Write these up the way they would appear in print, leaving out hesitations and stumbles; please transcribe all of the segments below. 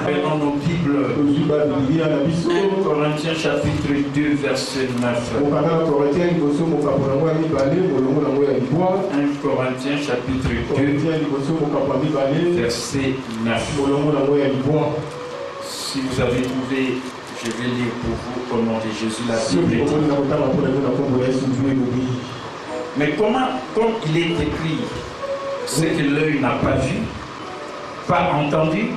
Prenons nos Bibles. 1 Corinthiens chapitre 2 verset 9. 1 Corinthiens chapitre 2 verset 9. Si vous avez trouvé, je vais lire pour vous au nom de Jésus la Bible. Mais comme il est écrit, ce que l'œil n'a pas vu, pas entendu,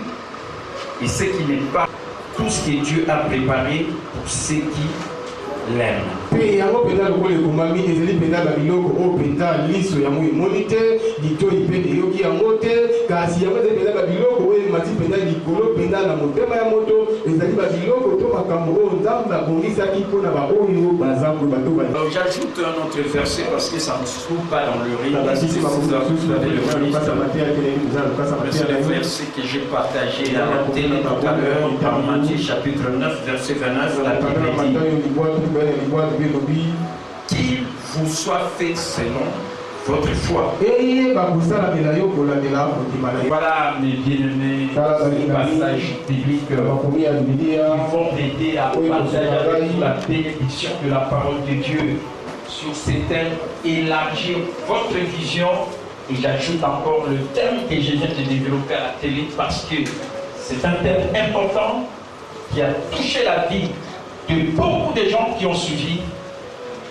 et ce qui n'est pas, tout ce que Dieu a préparé pour ceux qui l'aiment. J'ajoute un autre verset parce que ça ne se trouve pas dans le livre. C'est le verset que j'ai partagé à la télé tout à l'heure dans Matthieu chapitre 9 verset 29. La Bible dit qu'il vous soit fait selon votre foi. Voilà mes bien-aimés, ces passages bibliques qui vont m'aider à partager avec vous la bénédiction de la parole de Dieu sur ces thèmes, élargir votre vision. Et j'ajoute encore le thème que je viens de développer à la télé parce que c'est un thème important qui a touché la vie de beaucoup de gens qui ont suivi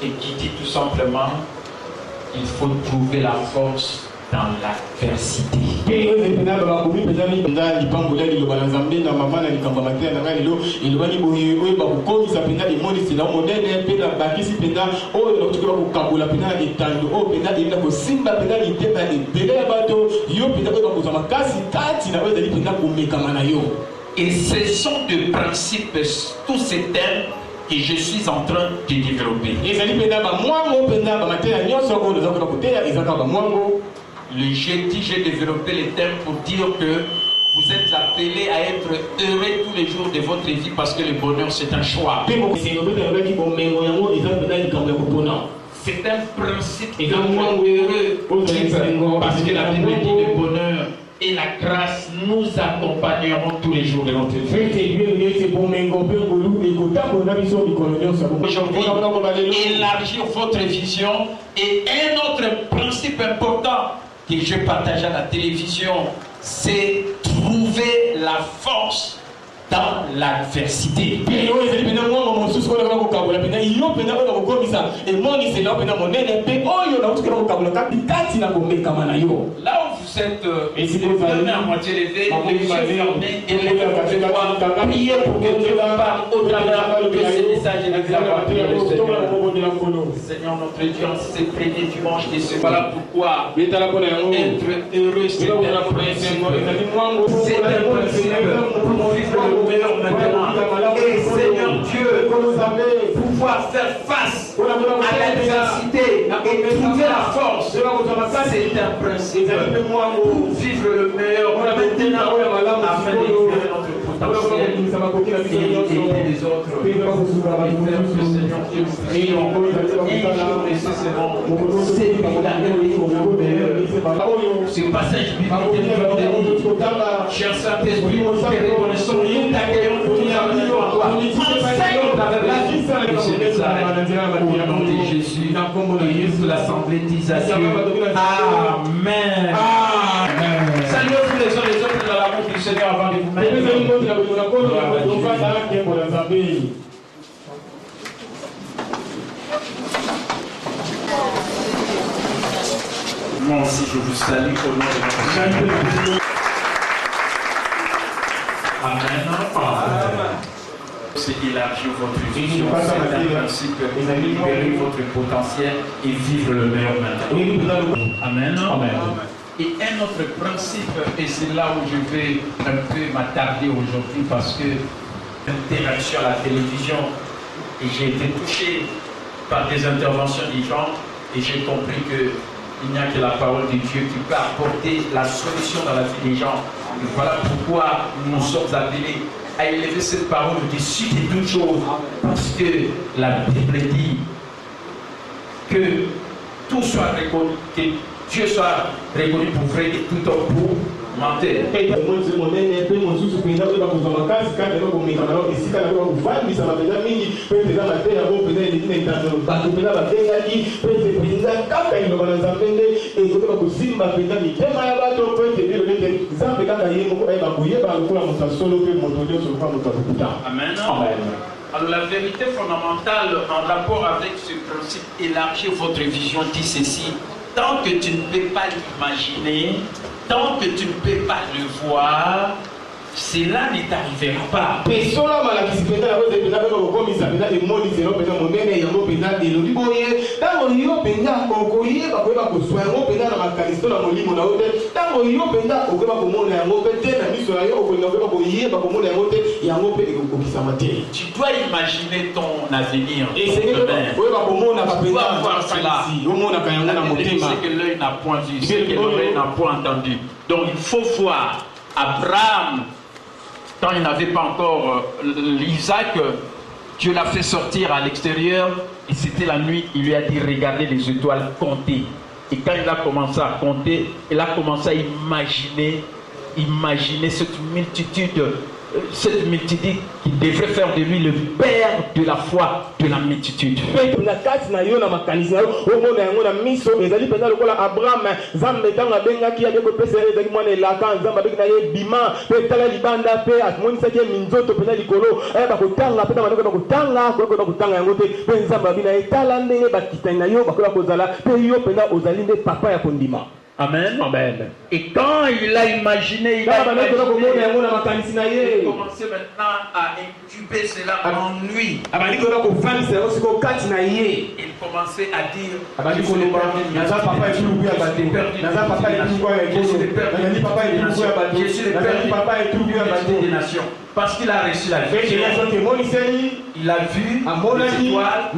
et qui dit tout simplement il faut trouver la force dans l'adversité. Et ce sont des principes, tous ces thèmes que je suis en train de développer. Le jeudi, j'ai développé les thèmes pour dire que vous êtes appelés à être heureux tous les jours de votre vie parce que le bonheur c'est un choix. C'est un principe de heureux parce que la Bible dit le bonheur et la grâce nous accompagneront tous les jours de notre vie. Aujourd'hui, élargir votre vision et un autre principe important que je partage à la télévision, c'est trouver la force dans l'adversité. Là où vous êtes à moitié levé, les yeux fermés et les doigts, priez pour que Dieu parle au travers de ce message et de la prière du Seigneur. Seigneur notre Dieu, en ce premier dimanche de ce voilà pourquoi être heureux c'est un principe. C'est un principe pour vivre le meilleur maintenant. Et Seigneur Dieu, pouvoir faire face à l'adversité et trouver la force, c'est un principe pour vivre le meilleur maintenant afin d'élever notre potentiel et aider les autres. Et faire que Seigneur Dieu, prions un jour nécessairement c'est ce passage biblique cher Saint-Esprit, nous te reconnaissons, nous t'accueillons, nous t'accueillons à toi. Enseigne ta révélation de ce message. Au nom de Jésus, et toute l'assemblée dise à Dieu Amen. Amen. Saluez tous les uns les autres dans l'amour du Seigneur avant de vous mettre. Moi aussi, je vous salue au nom de notre Seigneur. Amen. C'est élargir votre vision, c'est un principe, libérer votre potentiel et vivre le meilleur maintenant. Amen. Amen. Et un autre principe, et c'est là où je vais un peu m'attarder aujourd'hui parce que l'interaction à la télévision, et j'ai été touché par des interventions des gens et j'ai compris que il n'y a que la parole de Dieu qui peut apporter la solution dans la vie des gens. Et voilà pourquoi nous sommes appelés à élever cette parole au-dessus de toutes choses. Parce que la Bible dit que tout soit reconnu, que Dieu soit reconnu pour vrai et tout homme pour Menteur. Amen. Alors la vérité fondamentale en rapport avec ce principe, élargir votre vision, dit ceci: tant que tu ne peux pas l'imaginer, tant que tu ne peux pas le voir, cela ne t'arrivera pas. Tu dois imaginer ton avenir. Tu dois voir cela. C'est que l'œil n'a point vu, c'est que l'oreille n'a point entendu. Donc il faut voir. Abraham, quand il n'avait pas encore l'Isaac, Dieu l'a fait sortir à l'extérieur et c'était la nuit. Il lui a dit: regardez les étoiles, comptez. Et quand il a commencé à compter, il a commencé à imaginer cette multitude qui devrait faire de lui le père de la foi de la multitude. Amen. Amen. Et quand il a imaginé, il a commencé maintenant à incuber cela en lui. Il commençait à dire: je suis le père des nations. Parce qu'il a reçu la vision, il a vu les étoiles,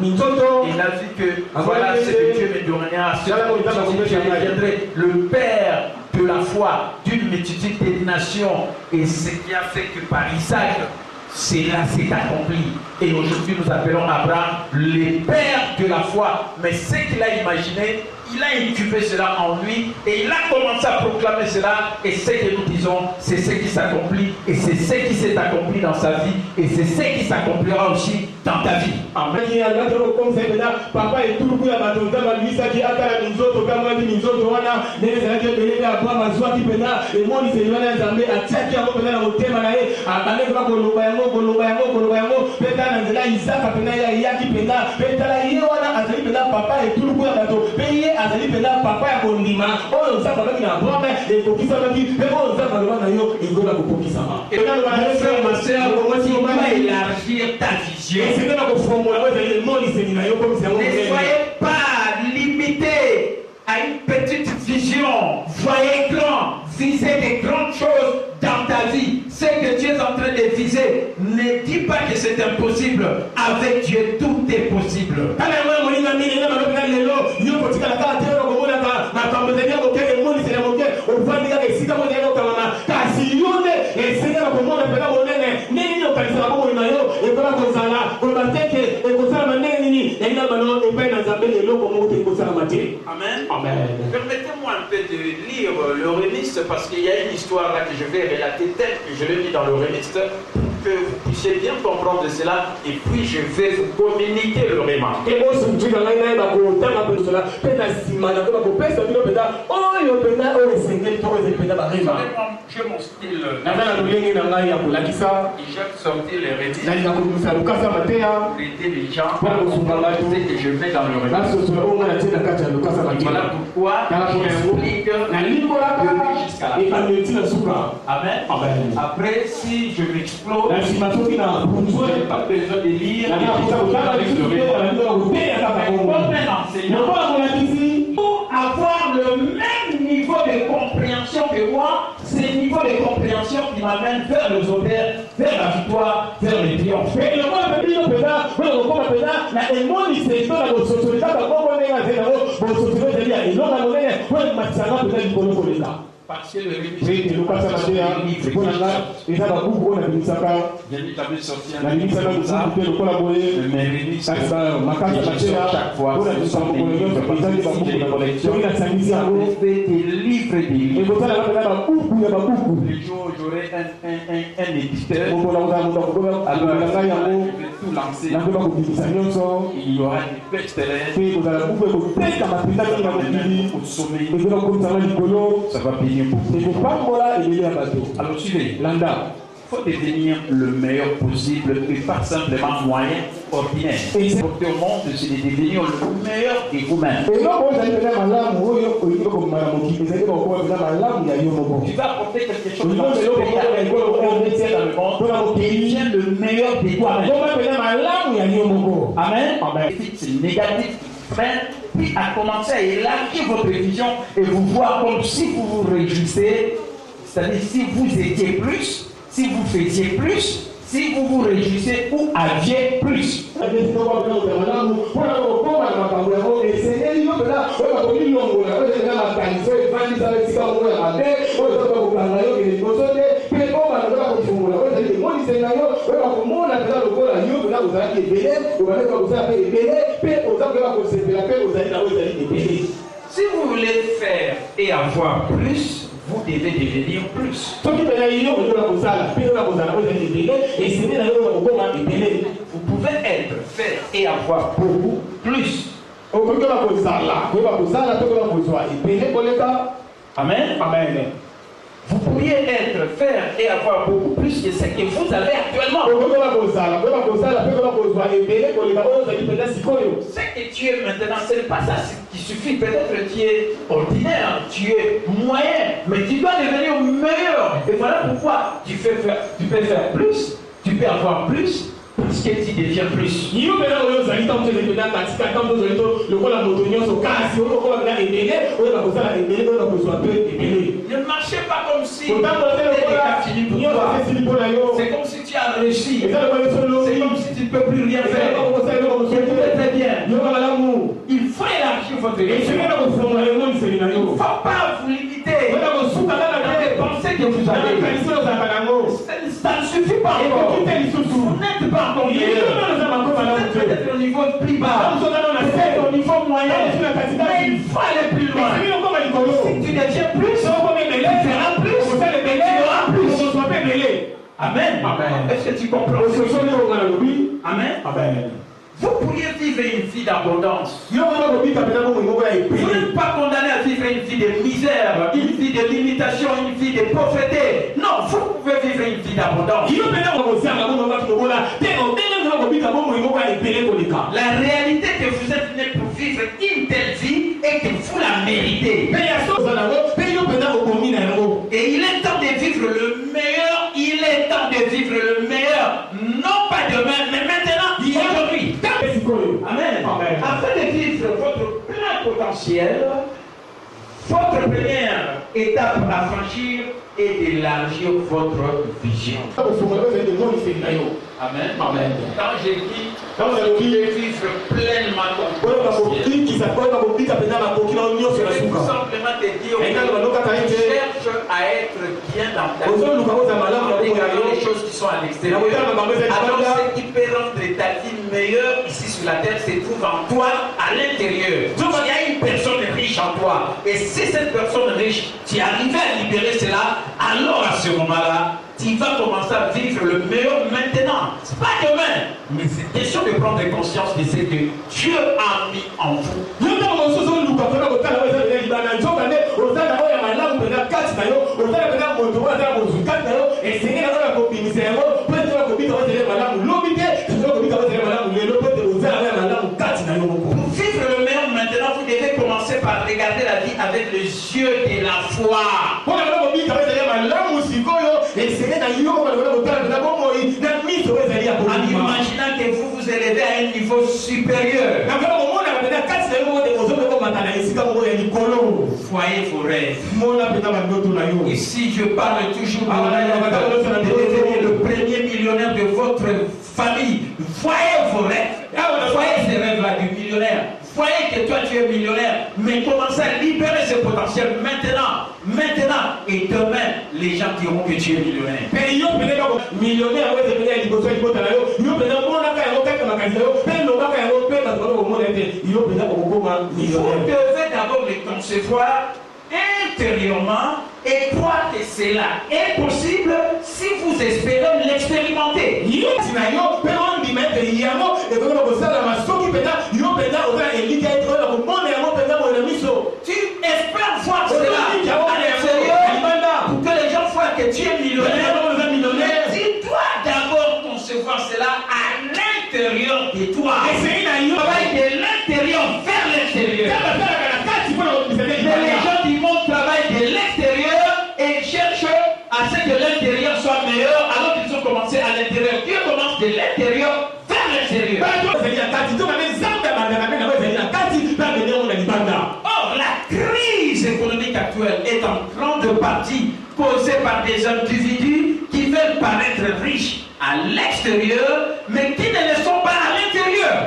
il a vu que voilà ce que Dieu me donnera, ce que je deviendrai le père de la foi d'une multitude des nations. Et ce qui a fait que par Isaac, cela s'est accompli. Et aujourd'hui nous appelons Abraham le père de la foi. Mais ce qu'il a imaginé, il a incubé cela en lui et il a commencé à proclamer cela. Et ce que nous disons, c'est ce qui s'accomplit. Et c'est ce qui s'est accompli dans sa vie. Et c'est ce qui s'accomplira aussi dans ta vie. Amen. Élargir ta vision. Ne soyez pas limité à une petite vision. Voyez grand, visez des grandes choses dans ta vie. Ce que tu es en train de viser, ne dis pas que c'est impossible. Avec Dieu, tout est possible. Amen. Amen. Permettez-moi un peu de lire le remix parce qu'il y a une histoire là que je vais relater telle que je l'ai mis dans le remix pour que vous puissiez bien comprendre cela et puis je vais vous communiquer le réma. J'ai mon style. Et j'aime sortir les remix pour aider les gens à comprendre ce que je mets dans le remix. Voilà pourquoi j'explique de lui jusqu'à la fin. Amen. Après, si je m'explose, je n'ai pas besoin de lire. Pour avoir le même niveau de compréhension que moi, c'est le niveau de compréhension qui m'amène vers le honneur, vers la victoire, vers le triomphe. Parce que le et le passage à terre, pour la et ça va beaucoup, on a dit ça. il y a une table sortie, La limite, ça va nous faire collaborer. mais les Ça, ma carte à terre, chaque fois, on a dit ça pour les gens, ça va beaucoup de collection. Il y a 5 000 euros. des livres. Et pour ça, il y a beaucoup, il y a beaucoup. Les jours où j'aurai un éditeur, Pour la alors je vais tout lancer. Il y aura des best-sellers. Au sommet, ça va payer beaucoup. Alors suivez. Il faut devenir le meilleur possible et pas simplement moyen, ordinaire. Et c'est pour que au monde, c'est de devenir le meilleur de vous-même. Tu vas apporter quelque chose dans ce pays dans le monde et vient le meilleur de toi-même. Amen. C'est négatif. Puis à commencer à élargir votre vision et vous voir comme si vous vous réjouissez, c'est-à-dire si vous étiez plus, si vous faisiez plus, si vous vous réjouissez ou aviez plus. Si vous voulez faire et avoir plus, vous devez devenir plus. Vous pouvez être, faire et avoir beaucoup plus. Amen. Amen. Vous pourriez être, faire et avoir beaucoup plus que ce que vous avez actuellement. Ce que tu es maintenant, ce n'est pas ça qui suffit. Peut-être que tu es ordinaire, tu es moyen, mais tu dois devenir meilleur. Et voilà pourquoi tu peux faire plus, tu peux avoir plus. Parce que tu deviens plus. Ne marchez pas comme si c'est comme si tu as réussi. C'est comme si tu ne peux plus rien faire. Très bien. Il faut élargir votre vie. Il ne faut pas vous limiter dans les pensées que vous avez. Ça ne suffit pas encore. Vous n'êtes pas encore meilleur. Vous êtes peut-être au niveau plus bas. Vous êtes au niveau moyen. Mais il faut aller plus loin. Si tu deviens plus, tu feras plus. Tu auras plus. Amen. Est-ce que tu comprends? Amen. Vous pourriez vivre une vie d'abondance. Vous n'êtes pas condamné à vivre une vie de misère, une vie de limitation, une vie de pauvreté. Non, vous pouvez vivre une vie d'abondance. La réalité que vous êtes né pour vivre une telle vie et que vous la méritez. Et il est temps de vivre le meilleur. Il est temps de vivre le meilleur. Non pas demain, mais maintenant, aujourd'hui. Amen. Afin de vivre votre plein potentiel, votre première étape à franchir est d'élargir votre vision. Amen. Quand j'ai dit, vivre pleinement votre potentiel, je vais tout simplement te dire cherche à être bien dans ta vie. Regardez les choses qui sont à l'extérieur. Alors ce qui peut rendre ta vie meilleure ici sur la terre se trouve en toi à l'intérieur. Donc il y a une personne riche en toi. Et si cette personne riche, tu arrives à libérer cela, alors à ce moment-là, tu vas commencer à vivre le meilleur maintenant. C'est pas demain, mais c'est question de prendre conscience de ce que Dieu a mis en vous. Pour vivre le meilleur maintenant, vous devez commencer par regarder la vie avec les yeux de la foi. En imaginant que vous vous élevez à un niveau supérieur. Voyez vos rêves. Ici, je parle toujours de devenir le premier millionnaire de votre famille. Voyez vos rêves. Voyez ces rêves-là du millionnaire. Voyez que toi tu es millionnaire, mais commence à libérer ce potentiel maintenant. Et demain, les gens diront que tu es millionnaire. Millionnaire, vous devez d'abord les concevoir intérieurement et croire que cela est possible si vous espérez l'expérimenter. Tu espères voir cela à l'extérieur pour que les gens voient que tu es millionnaire. Mais tu dois d'abord concevoir cela à l'intérieur de toi. Travaille de l'intérieur vers l'extérieur. Mais les gens du monde travaillent de l'extérieur et cherchent à ce que l'intérieur soit meilleur alors qu'ils ont commencé à l'intérieur. Dieu commence de l'intérieur vers l'extérieur. Or, la crise économique actuelle est en grande partie causée par des individus qui veulent paraître riches à l'extérieur, mais qui ne le sont pas à l'intérieur.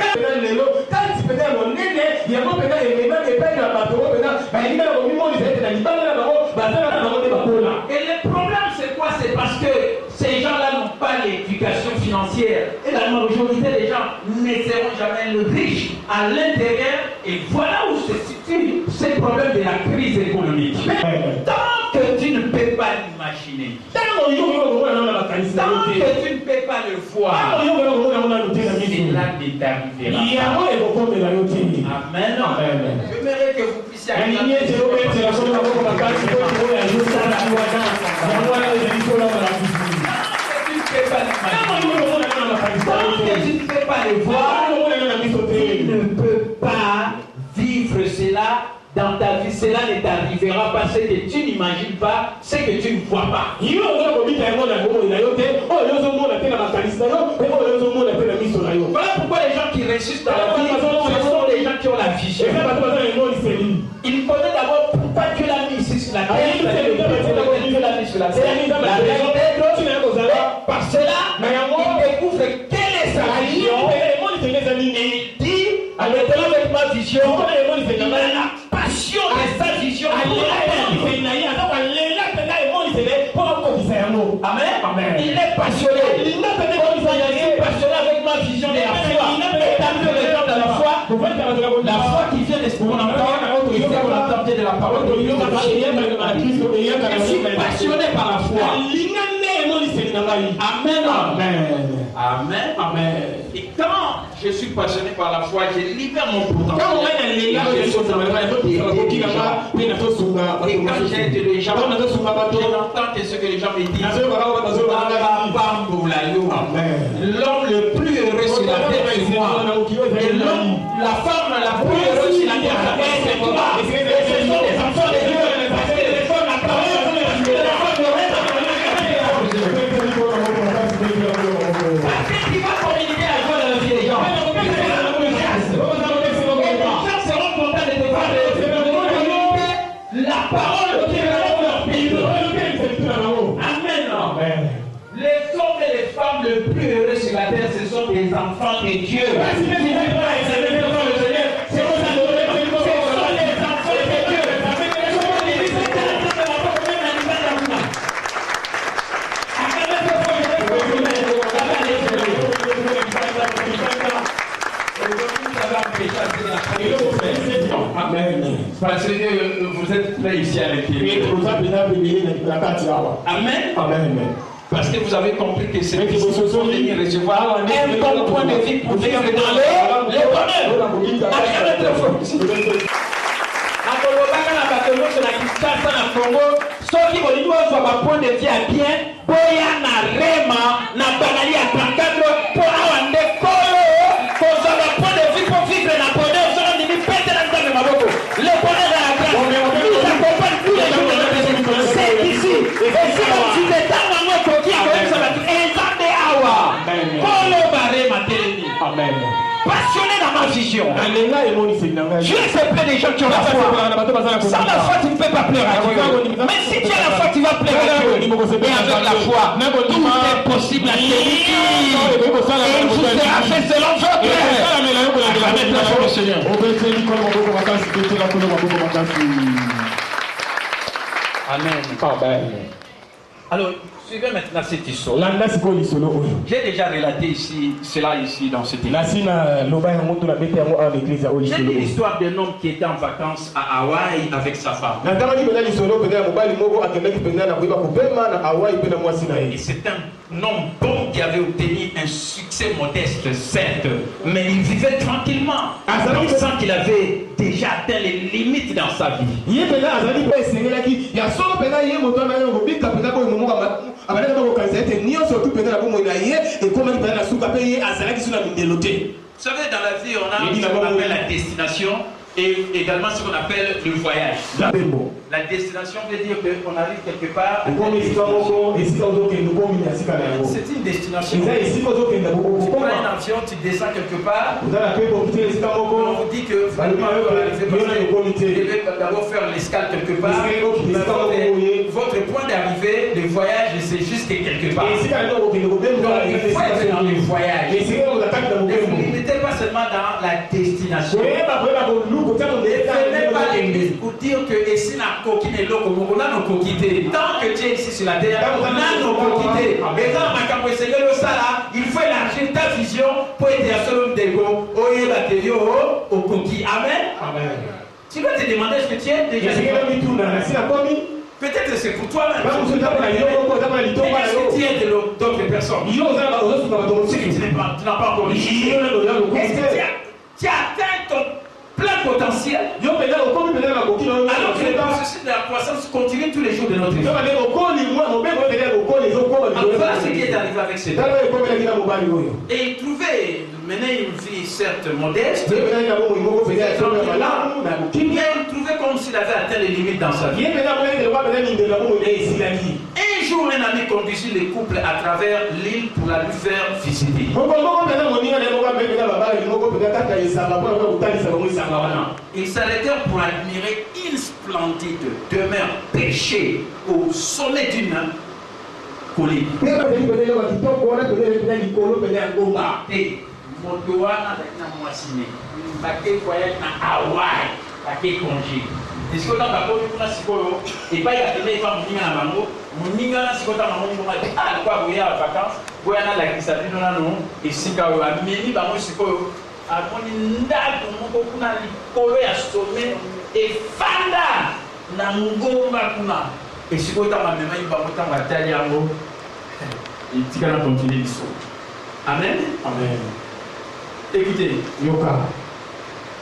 Et le problème, c'est quoi? C'est parce que ces gens-là n'ont pas l'éducation financière. Et la majorité des gens ne seront jamais le riche à l'intérieur. Et voilà où se situe ce problème de la crise économique. Tant que tu ne peux pas l'imaginer, tant que tu ne peux pas le voir, cela ne t'arrivera pas. Amen. J'aimerais que vous puissiez tant que tu ne peux pas le voir, tu ne peux pas vivre cela dans ta vie. Cela ne t'arrivera parce que tu n'imagines pas ce que tu ne vois pas. Voilà pourquoi les gens qui réussissent dans la vie, ce sont les gens qui ont la vision. Il connaît d'abord pourquoi Dieu l'a mis ici sur la terre. Dieu l'a mis sur la terre. La raison d'être, par cela, il découvre quelle est sa vision. Et il dit, avec ma vision, il a la passion de sa vision. Amen. Il est passionné. Il est passionné avec ma vision de la foi. La foi qui vient de ce qu'on entend, il faut qu'on entende de la parole de Dieu. Je suis passionné par la foi. Amen. Et quand je suis passionné par la foi, je libère mon potentiel. Et quand j'aide les gens, je n'entends que ce que les gens me disent. L'homme le plus heureux sur la terre, c'est moi. Et l'homme, la femme la plus heureuse sur la terre, c'est toi. Et ce sont les enfants de Dieu. Parce que les femmes, la parole de Dieu, parce que tu vas communiquer la joie dans la vie des gens. Les gens seront contents de te parler. La parole de Dieu va leur pays. Amen. Les hommes et les femmes les plus heureux sur la terre, ce sont des enfants de Dieu. Amen. Parce que vous êtes prêts ici à l'intérieur. Amen. Parce que vous avez compris que c'est qu'il faut venir recevoir un bon point de vie pour vivre dans le bonheur. Soki bolingo ozwa ba point de vie à bien boya na rema na banali ya 34 pour awa ndekolo kozwa ba point de vie pour vivre na bonheur solo ndimi pete na nzambe maboko le bonheur à la grâce nous accompagne tous les jours de notre vie c'est ici et si on dit que tant mango koki akoyebisa bato nzambe awa kolo bare matelemi. Amen. passionné dans ma vision. Dieu s'est plaît des gens qui ont la foi. Sans la foi, tu ne peux pas plaire à Dieu. Mais si tu as la foi, tu vas plaire à Dieu. Et avec la foi, tout est possible à celui qui. Et il vous sera fait selon votre cœur. Amen. Place au Seigneur. Amen. Alors, suivez maintenant cette histoire. J'ai déjà relaté cela ici dans cette église. J'ai dit l'histoire d'un homme qui était en vacances à Hawaï avec sa femme. Et c'est un homme bon qui avait obtenu un succès modeste, certes, mais il vivait tranquillement, pensant qu'il avait déjà atteint les limites dans sa vie. Vous savez, dans la vie, on a ce qu'on appelle la destination et également ce qu'on appelle le voyage. La destination veut dire qu'on arrive quelque part. C'est une destination. Tu prends un avion, tu descends quelque part. On vous dit que vous devez d'abord faire l'escale quelque part. Votre point d'arrivée, le voyage, c'est juste quelque part. Donc il faut être dans le voyage. Ne vous limitez pas seulement dans la destination. Ne venez pas à l'église pour dire que ici n'a coquine l'eau on a nos coquités. Tant que tu es ici sur la terre, on a nos coquités. Mais quand il faut élargir ta vision pour être un seul homme d'égo. Oye la au coquille. Amen. Tu vas te demander ce que tu es déjà. Peut-être c'est pour toi-même. Est-ce que tu aides d'autres personnes? Tu n'as pas encore réussi. Est-ce que tu as atteint ton plein potentiel? Alors que le processus de la croissance continue tous les jours de notre vie. Alors voilà ce qui est arrivé avec cet homme. Et il trouvait, mener une vie certes modeste, mais il trouvait comme s'il avait atteint les limites dans sa vie. Un jour, un ami conduisit les couples à travers l'île pour la lui faire visiter. Ils s'arrêtèrent pour admirer une splendide demeure perchée au sommet d'une colline. Et Motoana na Mwasine, Baké voyage na Hawaï, Baké congé. Et ce que tu as dit, et pas y a télé, il va mourir à Mango, mourir à Sikota Mango, ah, quoi, vous y a vacances, vous y a la Kisati, et si vous avez mis Bango Siko, à mon ndako, mon kuna, l'ikolo ya sommet, et Fanda, na Mungo Makuna. Et si vous avez mis Bango Taliango, et tu vas continuer l'histoire. Amen. Amen. Écoutez, Yoka.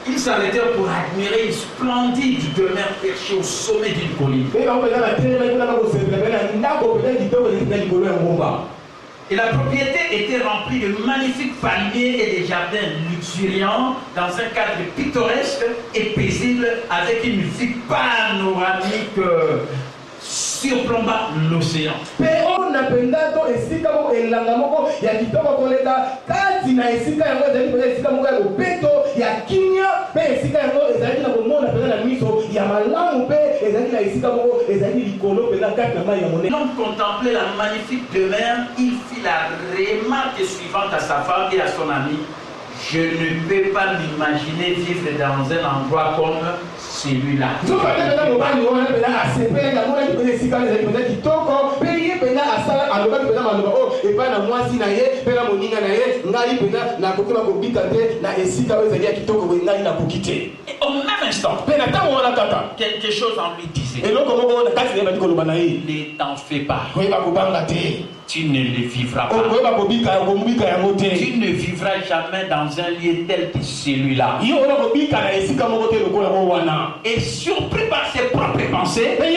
Ils s'arrêtèrent pour admirer une splendide demeure perchée au sommet d'une colline. Et la propriété était remplie de magnifiques palmiers et des jardins luxuriants dans un cadre pittoresque et paisible avec une vue panoramique surplombant l'océan. L'homme contemplait la magnifique demeure, il fit la remarque suivante à sa femme et à son ami. Je ne peux pas m'imaginer vivre dans un endroit comme celui-là. Et au même instant, quelque chose en lui disait. Ne t'en fais pas. Tu ne le vivras pas. Tu ne vivras jamais dans un lieu tel que celui-là. Et surpris par ses propres pensées, il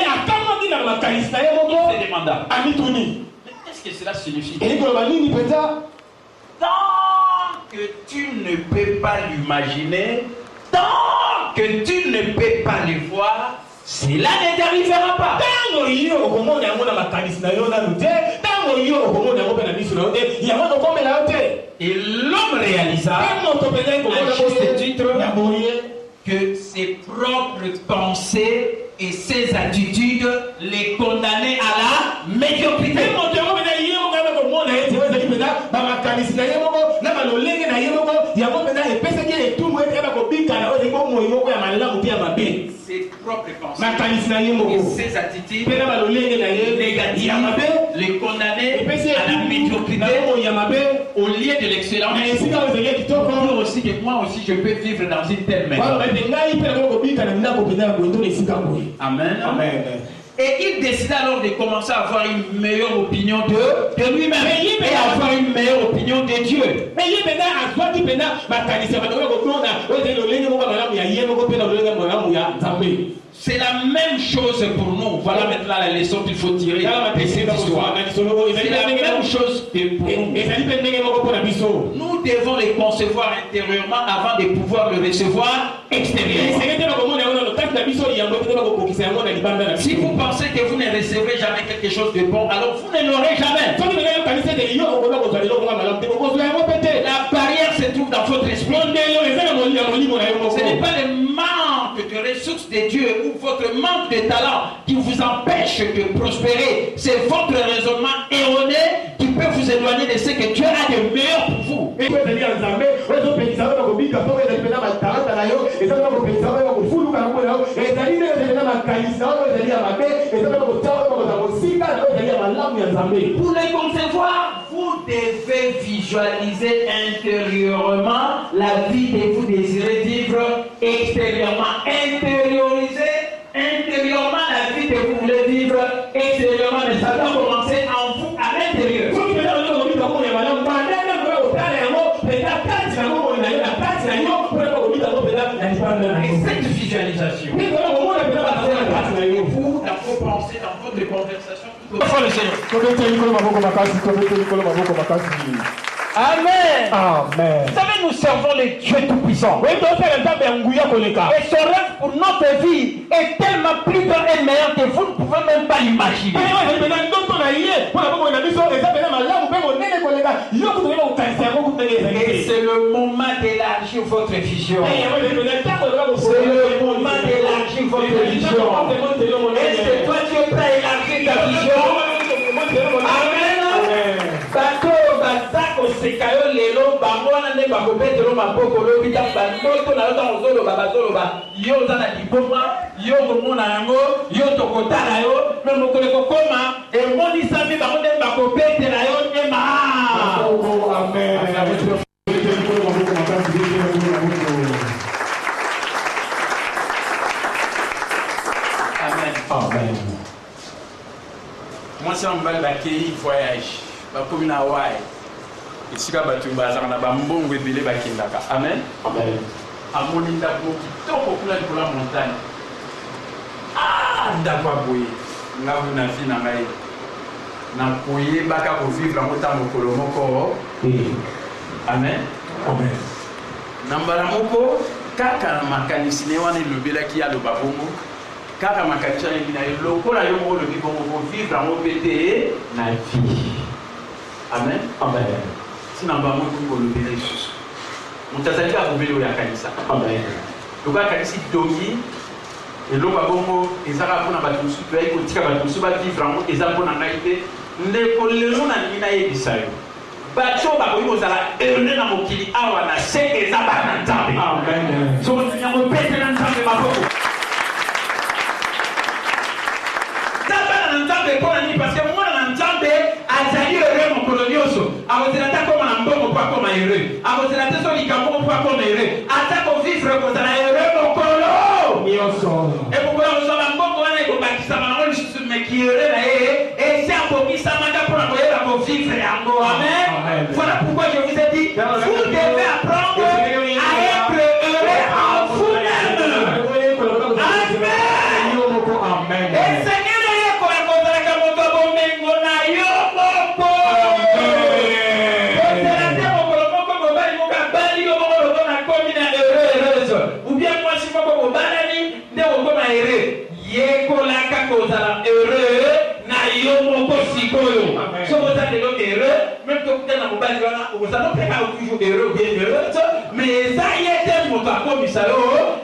se demanda, mais qu'est-ce que cela signifie? Tant que tu ne peux pas l'imaginer, tant que tu ne peux pas le voir, cela ne t'arrivera pas. Et l'homme réalisa, à juste titre, que ses propres pensées et ses attitudes les condamnaient à la médiocrité. Ses propres pensées et ses attitudes négatives les condamnaient à la médiocrité au lieu de l'excellence. Moi aussi je peux vivre dans une telle maison. Amen. Amen. Et il décida alors de commencer à avoir une meilleure opinion de lui-même et à avoir une meilleure opinion de Dieu. C'est la même chose pour nous. Voilà maintenant la leçon qu'il faut tirer de cette histoire. C'est la même chose que pour nous. Nous devons les concevoir intérieurement avant de pouvoir le recevoir extérieurement. Si vous pensez que vous ne recevrez jamais quelque chose de bon, alors vous ne l'aurez jamais. La barrière se trouve dans votre esprit. Ce n'est pas le manque de ressources de Dieu ou votre manque de talent qui vous empêche de prospérer. C'est votre raisonnement erroné qui peut vous éloigner de ce que Dieu a de meilleur pour vous. Pour les concevoir, vous devez visualiser intérieurement la vie que vous désirez vivre extérieurement. Intérioriser intérieurement la vie que vous voulez vivre extérieurement, mais ça doit commencer en vous à l'intérieur. Et cette visualisation, vous, dans vos pensées, dans votre conversation, Amen. Amen. Vous savez, nous servons le Dieu Tout-Puissant. Et son rêve pour notre vie est tellement plus grand et meilleur que vous ne pouvez même pas l'imaginer. Et c'est le moment d'élargir votre vision. C'est le moment d'élargir votre vision. Est-ce que toi tu es prêt à élargir ta vision? Amen. Bateau, batako, sekayo, lelo, bamwana, ne bakobetelo, maboko, lobita, bandoto, na yota, ozolo, babazolo, ba, yo, zana, dipoma, yo, komona, yango, yo, tokotala, yo, me mokoleko, koma, e moni, sami, bakonde, bakobetela, yo, ema. Amen. Amen. Amen. Moi, c'est un bal d'accueil voyage. Comme une Hawaï. Et si vous avez un bon bébé, amen. Amen. À mon inda qui tombe pour la montagne. Ah, d'accord, boy. Nga vous na fi na ngai. Na koye baka ko vivre en temps mokolo moko. Amen. Amen. Nambala moko kaka makanisi ne wana lobela ki ya lobabongo. Kaka makanisi na lokola yo mo lobi bongo vivre en obété na vie. Amen. Amen. Si nous avons un peu de choses, nous avons un peu de kanisa. Amen. Nous avons un peu de et l'eau va bon, et ça va pour la bâtisse, tu vas écouter la bâtisse, tu vas vivre en et ça va pour la naïveté. Les colons n'ont pas été ça. Bateau va vous allez élever dans mon kili, ah, on a c'est et ça va n'entendre. Amen. So, nous avons pété l'entendre ma boue. Ça va n'entendre pour la nuit parce que moi, l'entendre, azali heureux mon colonioso. Akozelata comme un bon pas comme un heureux. Akozelata sur les campons pas comme heureux. Attaque vivre comme un heureux mon colo. Et pourquoi on s'en va bon pour aller au bâtiment on juste mais qui heureux là et c'est un peu qui ça m'a pour envoyer la vivre en go. Amen. Voilà pourquoi je vous ai dit vous devez apprendre à être heureux en vous-même. Amen. Et Seigneur heureux na yo moko sikoyo Si vous êtes heureux, même que vous êtes dans le bas, vous n'êtes pas toujours heureux, bien heureux. Mais ça y est, mon comme ça,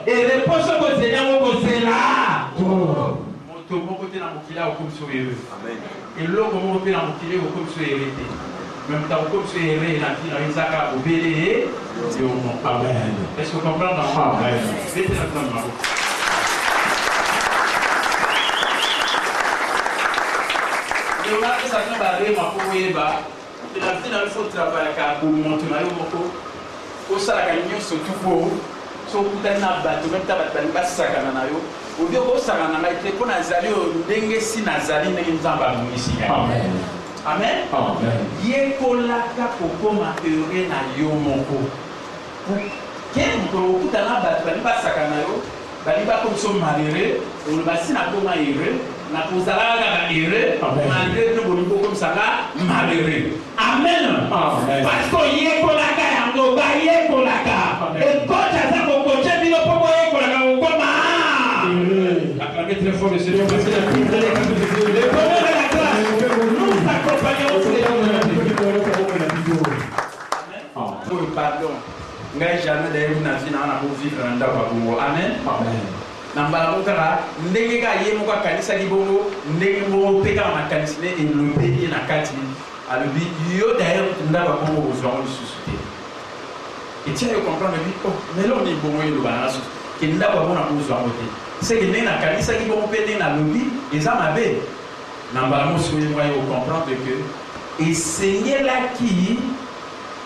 et réponse que c'est là, c'est là. Mon côté dans mon kila, comme sur heureux. Et l'autre, mon côté dans mon kila, comme sur heureux. Même temps, comme sur heureux, la vie dans les accords, au BDE, amen. Est-ce que vous comprenez? Amen. Mettez la main. Je vais vous dire que je vais vous travailler pour monter ma yomoko. Au salaire, il y a surtout pour ceux qui ont un bateau, même si vous avez un sac. Au lieu de ça, on a été pour Nazali, on a été si Nazali, on a été ici. Amen. Amen. Amen. Yekolaka kokoma heureux na yomoko. Quel beaucoup dans la bateau, pas sakanayo, baliba comme son malheureux, on va si na koma heureux. Na kozala heureux, malgré que vous comme ça malheureux. Amen. Parce que yekolaka yango ba yekolaka. Et quand ça ko coacher bino popo yekolaka ngoma. Acclamez très fort le Seigneur parce que la vie de la grâce. Nous accompagnons le Seigneur. Amen. Pour le pardon. Ngai jamais d'ailleurs na vie na vivre dans la voie. Amen. Amen. Nambala mukara ndenge ka ye muka kanisa libongo ndenge mo peka na kanisa ne elobeli na kati alobi yo d'ailleurs ndaba bongo bozwa on suscité et tiens yo comprendre bi oh mais là on est bongo yo bana su ke ndaba bona bozwa moté c'est que na kanisa libongo pe na lobi eza mabe nambala mo so yo comprendre que et Seigneur là qui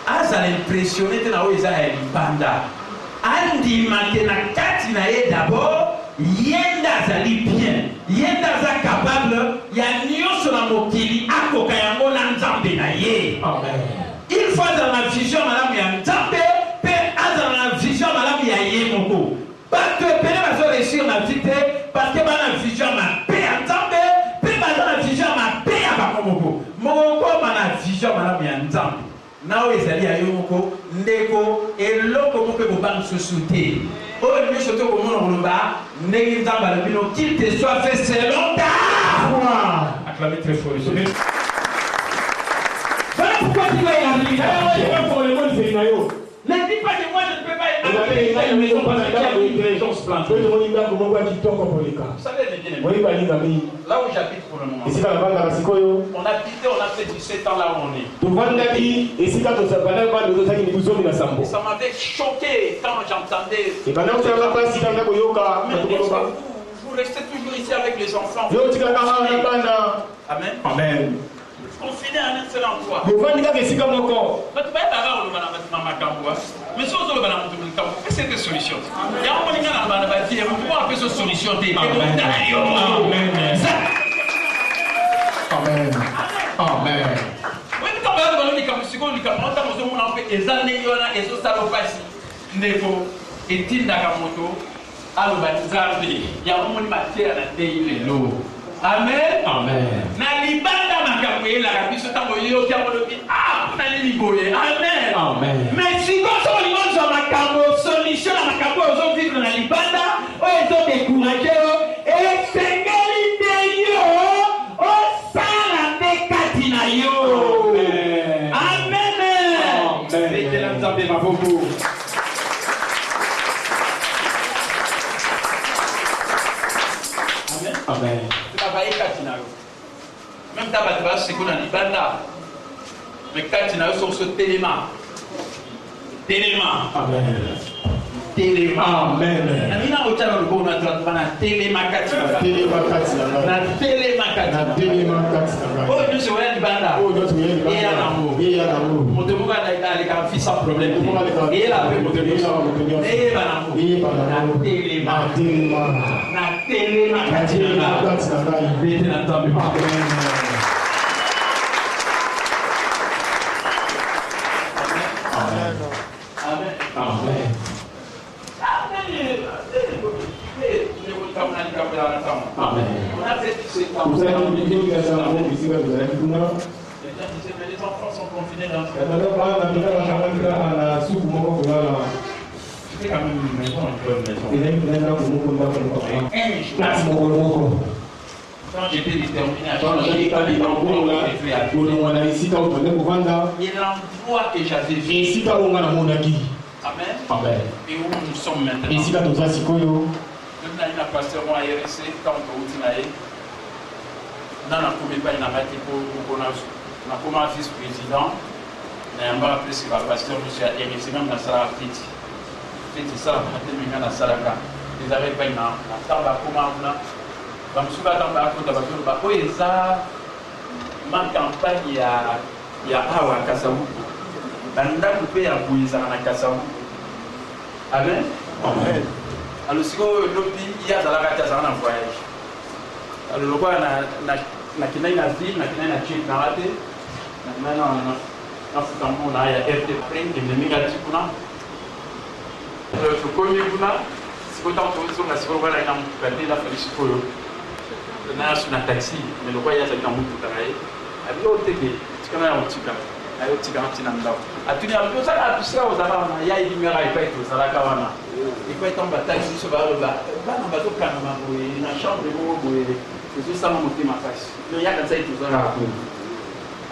a l'impressionné na o eza banda andi makena kati na ye d'abord yenda zali bien yenda za capable ya nyonso na mokili akoka yango na nzambe na ye. Amen. Il faut dans la vision malamu ya nzambe pe azala na vision malamu ya ye moko bato pele bazo réussir na vie te parce que bana vision mabe ya nzambe pe baza na vision mabe ya bango moko bana vision malamu ya nzambe nao ezali ya yo moko ndeko eloko moko ekobanga susu te oyo nyonso tokomona koloba ndenge nzambe alobino qu'il te soit fait selon ta foi. Acclamez très fort le Seigneur. Voilà pourquoi tu vas y arriver. Pour le monde c'est nayo. Ne dis pas que moi je ne peux pas y arriver. Une maison parce qu'il y a une intelligence plante. Vous savez les bien. Là où j'habite pour le moment. On habitait, on a fait 17 ans là où on est. Ça m'avait choqué quand j'entendais. Mais vous restez toujours ici avec les enfants. Amen. Amen. Confiné à un seul endroit. Mais si vous avez cette solution, il y a un peu de solution. Amen. Amen. Oui, mais quand vous avez amen. Amen. Na libanda makamwe la kabiso tango yo kia molobi ah na liboye. Amen. Amen. Mais si vous avez une makambo solution na makambo ozo vivre na libanda o ezo décourager et sengeli de yo o sala de katina yo. Amen. Amen. Et la nzambe maboko. Amen. Amen. Même ta batba c'est qu'on a dit banda mais quand tu as sur ce téléma amen téléma amen amina otala le bon notre bana téléma katina na téléma oh nous c'est vrai du banda et à l'amour mon devoir d'aller avec un fils sans problème et là avec mon devoir et l'amour na téléma katina Amen. Amen. Vous avez oublié que les enfants sont confinés dans ce c'est quand même une maison, une bonne maison. Quand j'étais déterminé à changer, et l'endroit que j'avais vu. Amen. Amen. Et où nous sommes maintenant. Esika toza sikoyo. Même là, il y a un pasteur moi à RSC, quand on est dans la première il a été pour comme vice-président. Il y a un presque pasteur monsieur à RSC, même dans la fête. Fête ça, maintenant dans la salle. Ils avaient pas une table à comment là. Comme si on a table à côté de la table. Oui, ça, ma campagne il y a Awa Kasaou. Banda coupé à Bouiza na Kasaou. Amen. Amen. Alors si vous lobby il y a dans la Kasaou en voyage. Alors le quoi na kinai na ville na kinai na chip na raté. Na futambo na ya FT print de migati kuna. Je connais kuna. Si vous t'entendez sur la si vous voyez na mukate la felici koyo. Na sur na taxi mais le quoi il y a ça na mutu taraye. Abio teke tikana ya mutika. Ayo tika mtina ndao atuni apo saka atusika ozala na ya ilimera ipa ito sala kawana ipa itamba taxi so ba na bato kana mambo na chambre mo boye ezo sama mutima fasi no ya kanza ito zala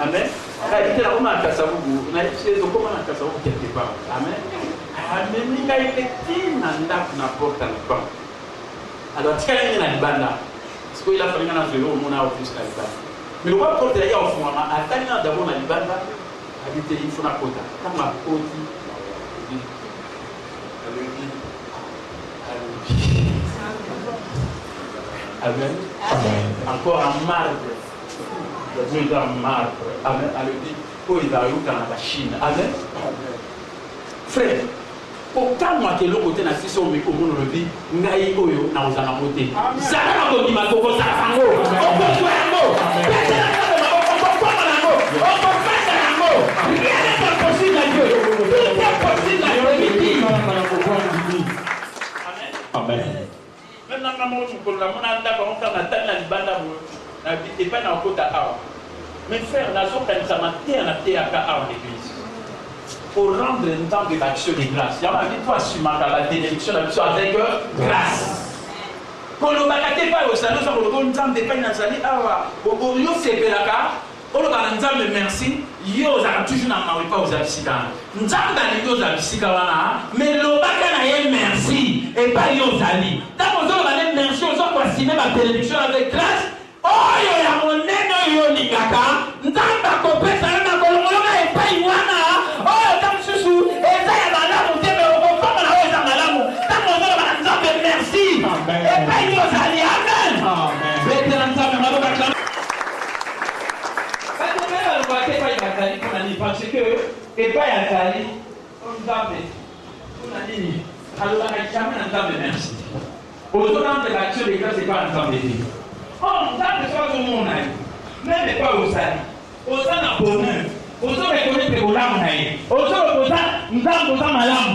amen ka itela uma kasabugu na isezo koma na kasabugu quelque part amen amen ni kai tina ndaku na porta na pa alors tikala ni na libanda siko ila falinga na zero mona office kalita mais le quoi porte ya au fond ma atanya d'abord na libanda habiter il faut la quota comme la côte amen encore en marbre le Dieu en marbre amen elle dit oh il a eu dans la Chine amen frère aucun mois que l'autre côté na sisi au monde le dit ngai oyo na uzana moté zala na ko dima ko sa fango o ko twango rien n'est possible à Dieu. Tout est possible à Dieu. Amen. Maintenant, maman, je peux la monnaie d'accord, on a tellement de bandes à et pas dans le côté à mes frères, la zone quand ça m'a terre à l'église. Pour rendre un temps de l'action de grâce. Il y a ma victoire sur la bénédiction, la mission avec grâce. Quand le bagate pas au salon, ça va le temps de pain dans sa vie. Ah, au lieu de se faire on va nous merci. Yo za toujours na mawe pa uzabisika. Nzamba ni yo zabisika wana. Mais lo baka na ye merci et pas yo zali. Tant qu'on va dire merci on va continuer ma bénédiction avec grâce. Oh yo ya moneno yo lingaka. Nzamba ko pesa na kolongoloka et pas iwana. Oh tant susu eza ya malamu tebe ko koma na oza malamu. Tant qu'on va dire merci et pas yo zali. Amen. Amen. Veteran nzamba maboka kama parce que et pas à Zali, on va dit alors jamais on merci. Autant de l'action des grâces, c'est pas ensemble. On va faire tout le monde, même pas au Zali. Aux gens à bonheur, aux gens reconnaître que l'âme aux gens nous avons malam.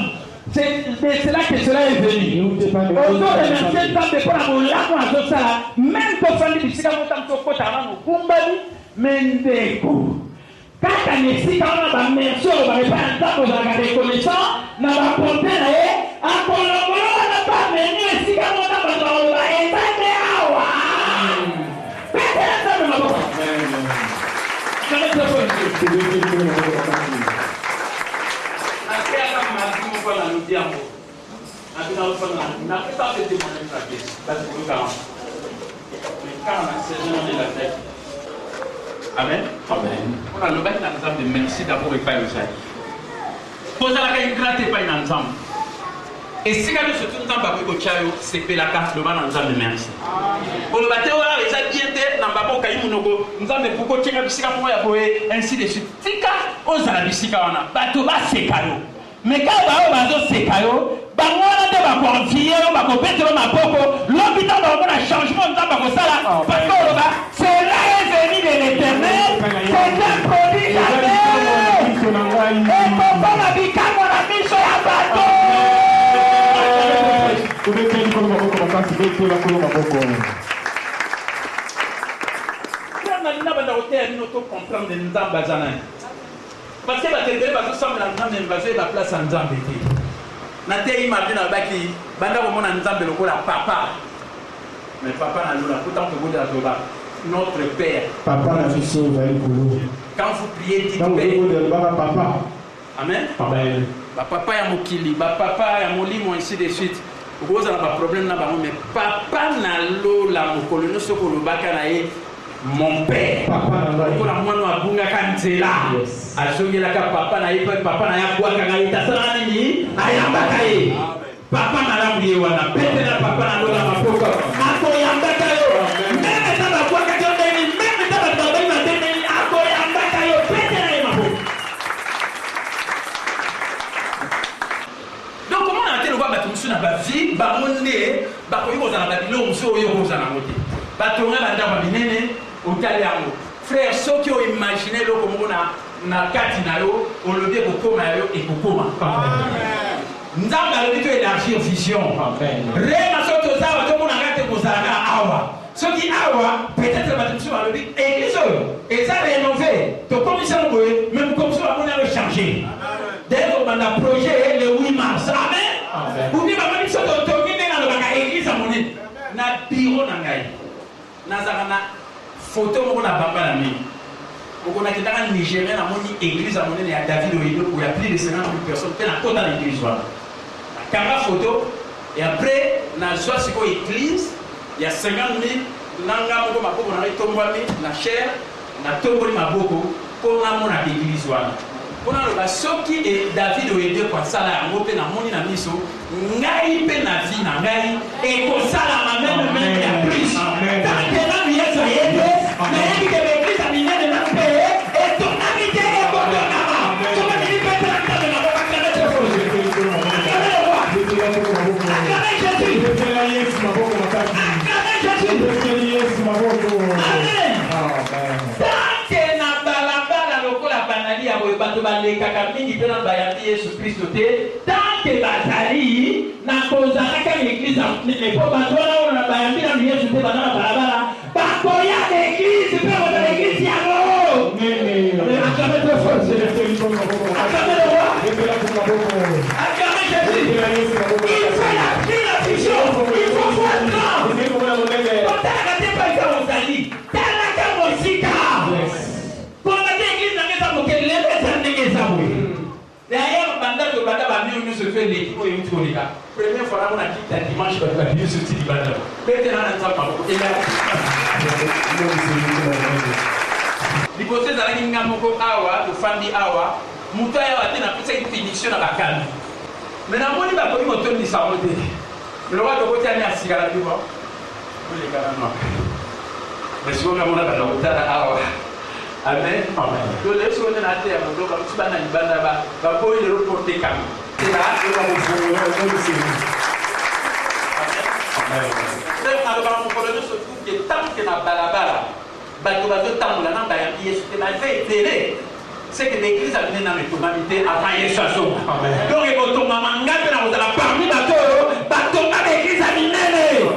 C'est là que cela est venu. Autant remercier le temps de prendre mon lame à tout ça, même pour faire des biscuits, on côté avant nous kumbali, mendeko. Quand on est ici, quand on a merci, on va pas un temps pour regarder connaissant, on va porter là, à Colombo, on n'a pas venu ici, quand on a besoin, on va être à Awa. Peut-être ça, mais on va Amen. Amen. On a le bail dans ensemble de merci d'abord et pas le salut. Posa la caille gratte et pas une ensemble. Et si quand nous se tournons dans le chayo, c'est que la carte le bail dans ensemble de merci. Pour le bateau, les agriculteurs dans le babo caillou monogo, nous avons beaucoup de choses à bisika pour y ainsi de suite. Tika, on a la bisika on a. Bateau va c'est caillou. Mais quand on va c'est caillou, bangwana de ba confier, on va compéter ma popo. L'hôpital va avoir un changement de temps pour ça là. Parce que c'est là est venu de l'Éternel. C'est un produit jamais. Et papa m'a dit quand on a mis sur la bateau. Comprendre les Nzamba Zana. Parce que la télé va se sembler en train d'invaser la place en Nzamba. Nate imagine abaki banda ko mona Nzambe lokola papa Mais papa n'a pas pourtant que vous êtes notre Père. Papa n'a fait ça, quand vous priez, dites Père. Papa. Amen. Amen. Papa ya mokili, papa ya molimo, ainsi de suite. Vous avez un problème là, mais papa n'a la mokolo no soko lobaka na ye mon père. Papa n'a pas mwana abunga kanzela. Azongela ka papa na ye papa na ya kwa kanga itasana nini? Ayambaka ye. Papa na la mwiye wana. Pete na papa na lola mapoko. Ako yambaka yo. Meme taba kwa kanga ndeni, meme taba taba ina ndeni, ako yambaka yo. Pete na ye mapoko. Donc comment on a été le voir battu na ba vie, ba monde, ba ko yo za na ba bilo muso yo za na mote. Ba tonga ba ndaba binene. Frère, ceux qui ont imaginé le comme na kati na yo, on le dit kokoma yo et kokoma. Nous avons élargir vision. Réma soto zawa to mona kate kozaka awa. Ceux qui awa peut-être va te sur le but et et ça rénové. To commission boye même comme ça on a changer. Dès qu'on a un projet le 8 mars. Amen. Vous dites ba mani soto to mine na ba église amoni na bureau na ngai. Nazarana photo moko na bamba na mi. On a été dans Nigeria na moni église à mon à David Oyedo où il y a plus de 50 000 personnes qui sont dans l'église là. Caméra photo et après na joie c'est quoi église il y a 50 000 nanga moko maboko na tombami na chair na tomboli maboko pour na mona église là. Pour na ba soki et David Oyedo kwa sala ya ngope na moni na miso ngai pe na vie na ngai et ko sala ma même ya plus. Tant que na Yesu ayede na yebi que l'église a miné de na paix et ton amitié est pour ton amant. Comment tu peux te rendre de ma boca acclamer Jésus. Bato balekaka mingi mpe na bayambi Yesu Kristo te tant que bazali na kozalaka l'église po bato wana oyo na bayambi na Yesu te baza na balabala bakoya l'église mpe baza l'église yango acclamez très fort acclamez le roi acclamez Jésus il faut la prise la vision il faut voir grand otalaka te pa eza ozali talaka mosika d'ailleurs, pendant que Bada va venir nous se faire l'équipe au Yémen. Première fois, on a dit que dimanche, on va venir ce petit Bada. Maintenant, on a dit que l'hypothèse de la Ningamoko Awa, de Fandi Awa, Moutaya a été une finition à la canne. Mais dans mon livre, il y a un de sa montée. Le roi de côté a cigare du bois. Vous les gars, non. Mais si on a mon Awa. Amen. Amen. Donc les choses on a terre, donc comme tu vas dans Ibanda va pour le reporter comme. C'est là que on va vous Amen. C'est quand on va se trouve que tant que na balabala, bato bato tambola na ba ya Yesu te na fait télé. C'est que l'église a venu dans l'humanité avant Yesu aso. Amen. Donc il faut tomber ngapé na ozala parmi bato bato na l'église a minene.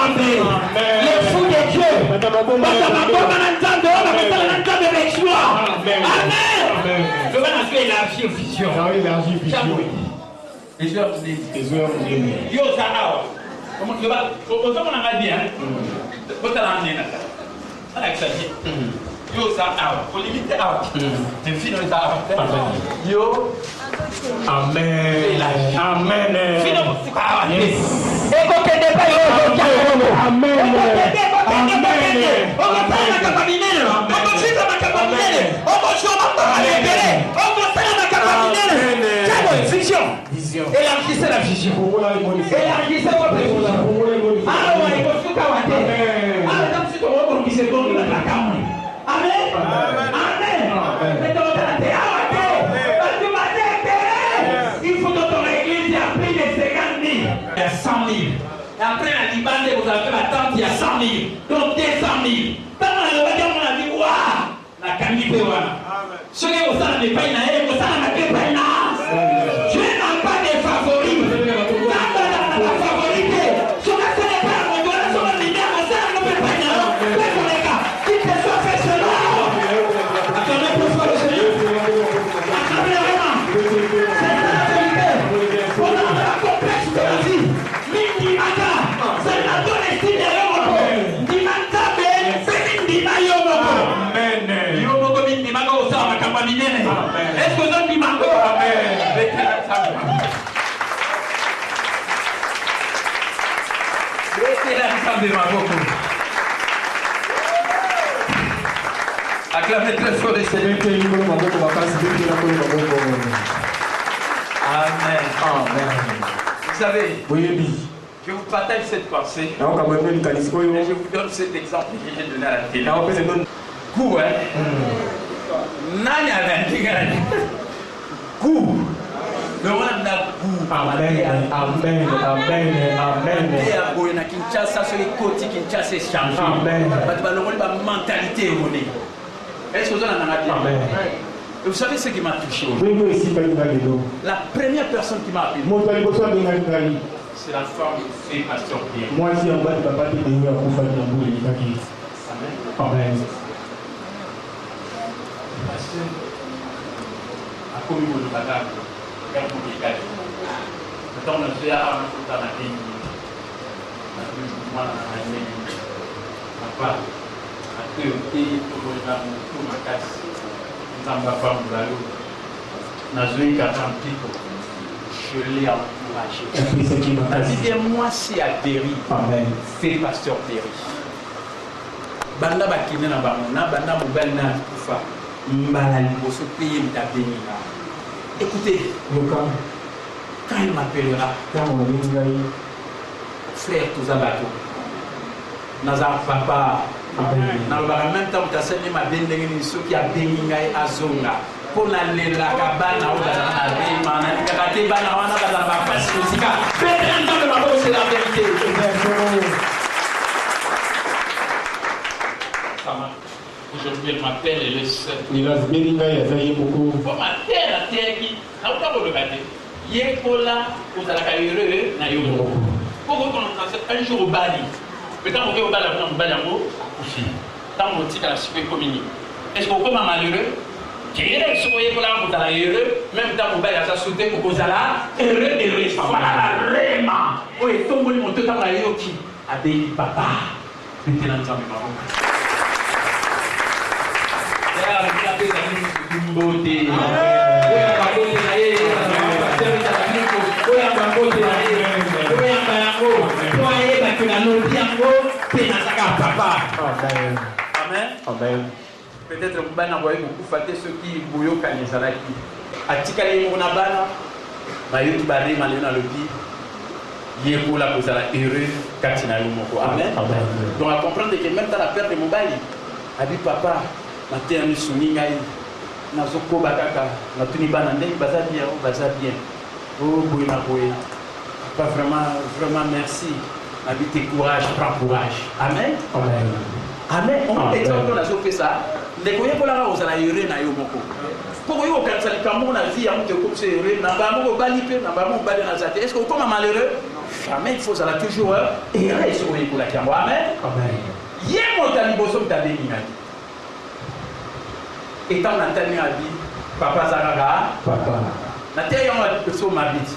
Amen. Les fous de Dieu, Amen. Je vais élargir vision. Yo ça awa. Comment tu vas? On a bien. Quand t'as l'amené là. Avec ça. Yo ça awa. Faut limiter awa. Tu finis ça awa. Yo. Amen. Amen. Finis awa. Yes. Amen. Amen. Vision. Élargissez la vision. Élargissez votre vision. Amen. Il faut que ton église ait plus de 50 000. Il y a 100 000. Et après la Liban, vous avez fait la tente, il y a 100 000. Donc 200 000. Tant qu'on a dit, waouh, la qualité, voilà. Ce que vous savez, n'est pas une année, vous savez, la qualité, je n'ai pas de favoris. Dans la favorité, ce que ce n'est pas mon doigt, ce que les gars, vous savez, ne peut pas y aller. Mais pour les gars, qui te soit fait cela. Attendez pour faire le Seigneur. Attendez vraiment. C'est la vérité. On a la complexe de la vie. Mindimaka, c'est la bonne estime de l'homme. Dimanta, c'est Mindimaka. Amen. Yomoko Mindimaka, au sein de la campagne. Est-ce que vous avez dit Mako? Amen. Acclamez très fort les Seigneurs. Amen. Vous savez, je vous partage cette pensée. Et je vous donne cet exemple que j'ai donné à la télé. Coup, hein? Nani avait un coup. Le roi n'a goût. Amen. Amen. Amen. Amen. Et à Boyana Kinshasa, sur les côtés Kinshasa est changé. Amen. Le rôle de la mentalité erronée. Est-ce que vous en avez dit? Amen. Et vous savez ce qui m'a touché? La première personne qui m'a appelé, c'est la femme de Pasteur Pierre. Moi, si en bas de papa, tu es venu à Koufa de Nambour et Amen. Amen. Parce que, à commis mon bagage, quand vous regardez, quand on a fait un peu dans la vie, moi, papa, à deux, et tout le monde, tout ma casse, nous avons pas femme de la loi. Nous avons eu 4 ans de je l'ai encouragé. La vie de moi, c'est à Berry. Amen. Fait Pasteur Berry. Banda bakine na bamona, banda mobile na kufa. Mbala liboso paye mta béni. Écoutez, quand il m'appellera, frère Touzabato, Naza papa, dans le même temps, tu as senti ma béni, ceux qui a béni Azonga. Pour aller la cabane, on va aller, on va c'est la vérité. Aujourd'hui, elle m'appelle et le seul. Il a béni, il a fait beaucoup. Pour ma terre, la terre qui. N'a pas le regarder. Yekola, vous allez heureux, n'a eu beaucoup. Pour vous connaître un jour au Bali. Mais tant que vous allez au Bali, aussi. Tant que vous êtes à la super communique. Est-ce que vous êtes malheureux? Qui est là, vous allez heureux, même temps vous allez à sauter pour vous allez heureux. Voilà, vraiment. Oui, tout le monde est à qui a béni papa. Maintenant, nous avons Amen. Peut-être que vous allez envoyer beaucoup de ceux qui bouillent au Kanizalaki. À Tikali Mounabana, Mayout Bari, Malina Lobi, Yébo la Bozala heureux, Katina Lumoko. Amen. Donc à comprendre que même dans la perte de Mobali, Abi Papa, ma terre nous soumis, Nazoko Bakaka, la Tunibana, Baza bien, Baza bien. Oh, Bouina Boué. Papa, vraiment merci. Abi tes courage, prends courage. Amen. Amen. Amen. On peut exemple a fait ça. Les coyens pour la rose à la yurée na yomoko. Pour yo quand ça comme la vie a monté comme c'est yurée na ba mo balipé na ba mo balé na zate. Est-ce que comme malheureux? Jamais il faut ça toujours et reste au pour la cambo. Amen. Amen. Yemo taliboso tabeni na. Et tant na tani abi papa Zaraga Papa. na terre on a so mabit.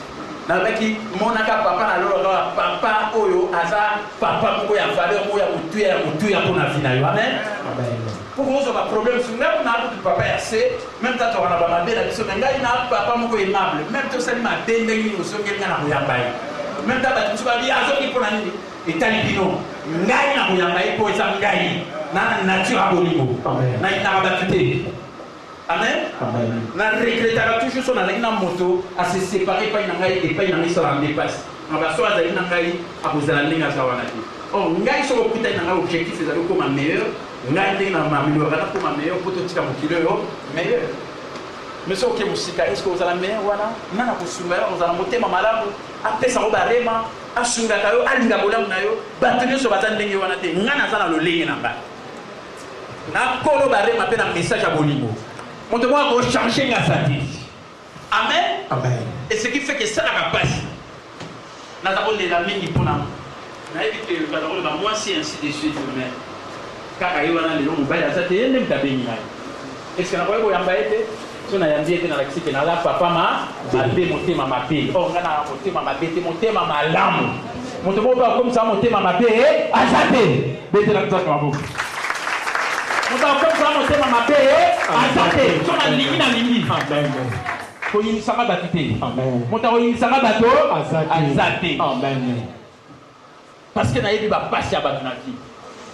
nabaki monaka papa na lolo papa oyo aza papa moko ya valeur moko ya mutuya mpona vie na yo. Amen. Pour vous avez un problème sur même na papa ya se même tata wana ba mabe na biso ngai na papa moko aimable même to sali ma bende ngi so ngi na koyamba ye même tata biso ba bia azoki mpona nini etali bino ngai na koyamba ye po eza ngai na nature abolimo na ina batute. Amen. Na regrettera toujours son azaki na moto à se séparer pas na ngai et pas na miso en dépasse. On va soit azaki na ngai a kozala ndinga sawana ti. Oh ngai so ko putain na objectif ezali ko ma meilleur. Ngai ndinga na ma meilleur na ko ma meilleur poto tika mokilo yo meilleur. Mais so ke musika est-ce que vous allez meilleur wana nana ko sunga vous allez motema malamu apesa ko barema asunga kayo alinga bolamu na yo batenyo so batandenge wana te ngana za na lo lenge na ba. Na kolo barema pe na message à bolimo. On te voit changer la santé. Amen. Amen. Et ce qui fait que ça n'a pas passé. Nous avons les amis qui font. Nous avons dit que moi c'est ainsi de suite. Car il y a des gens qui ont été même tabéni. Est-ce que nous avons été si on a dit que nous avons papa m'a monté ma paix. Oh, on a monté ma paix, monté ma lame. Mon te voit comme ça monté ma paix. Azaté. Bête la tête ma bouche. On va comme ça monter ma paix azate so na lingi na lingi amen ko yin sanga batite amen monta ko yin sanga bato azate amen parce que na yebi ba passer ba na vie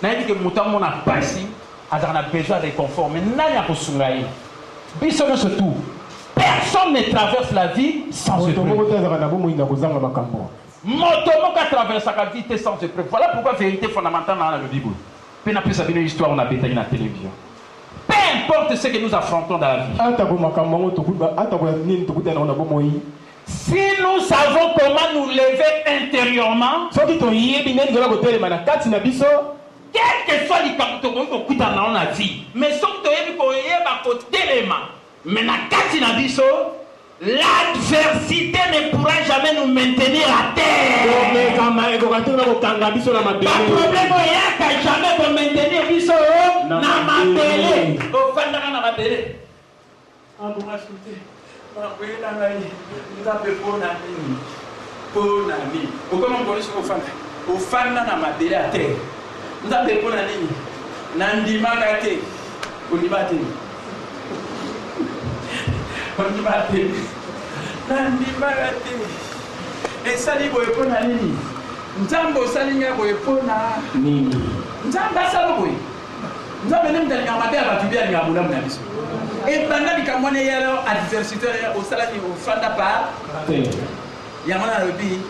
na yebi que monta mon na passer azana besoin de réconfort mais nani a kosunga ye biso no surtout personne ne traverse la vie sans épreuve moto moko traverse la vie sans épreuve voilà pourquoi vérité fondamentale dans la Bible. Peu n'a plus une histoire, on a bétaillé dans la télévision. Peu importe ce que nous affrontons dans la vie. Si nous savons comment nous lever intérieurement, quel que soit les capotes qu'on dans la vie, mais si on l'adversité ne pourra jamais nous maintenir à terre. Le problème est que jamais pour maintenir biso na mabele. Au fond na mabele. Ah bon ascolter. Ma kwela ngai. Ndape pona nini. Pona nini. Comment on connaît au fond? Au fond na mabele à terre. Ndape pona nini. Nandima kate. Unibate. Nandimagate esali boye pona nini nzambo salinga boye pona nini nzamba salo boye nzambe ne mdalinga mabea batubia linga bulamu na biso e banda bikamone yalo adversité au salani au fanda pa ya mona lobi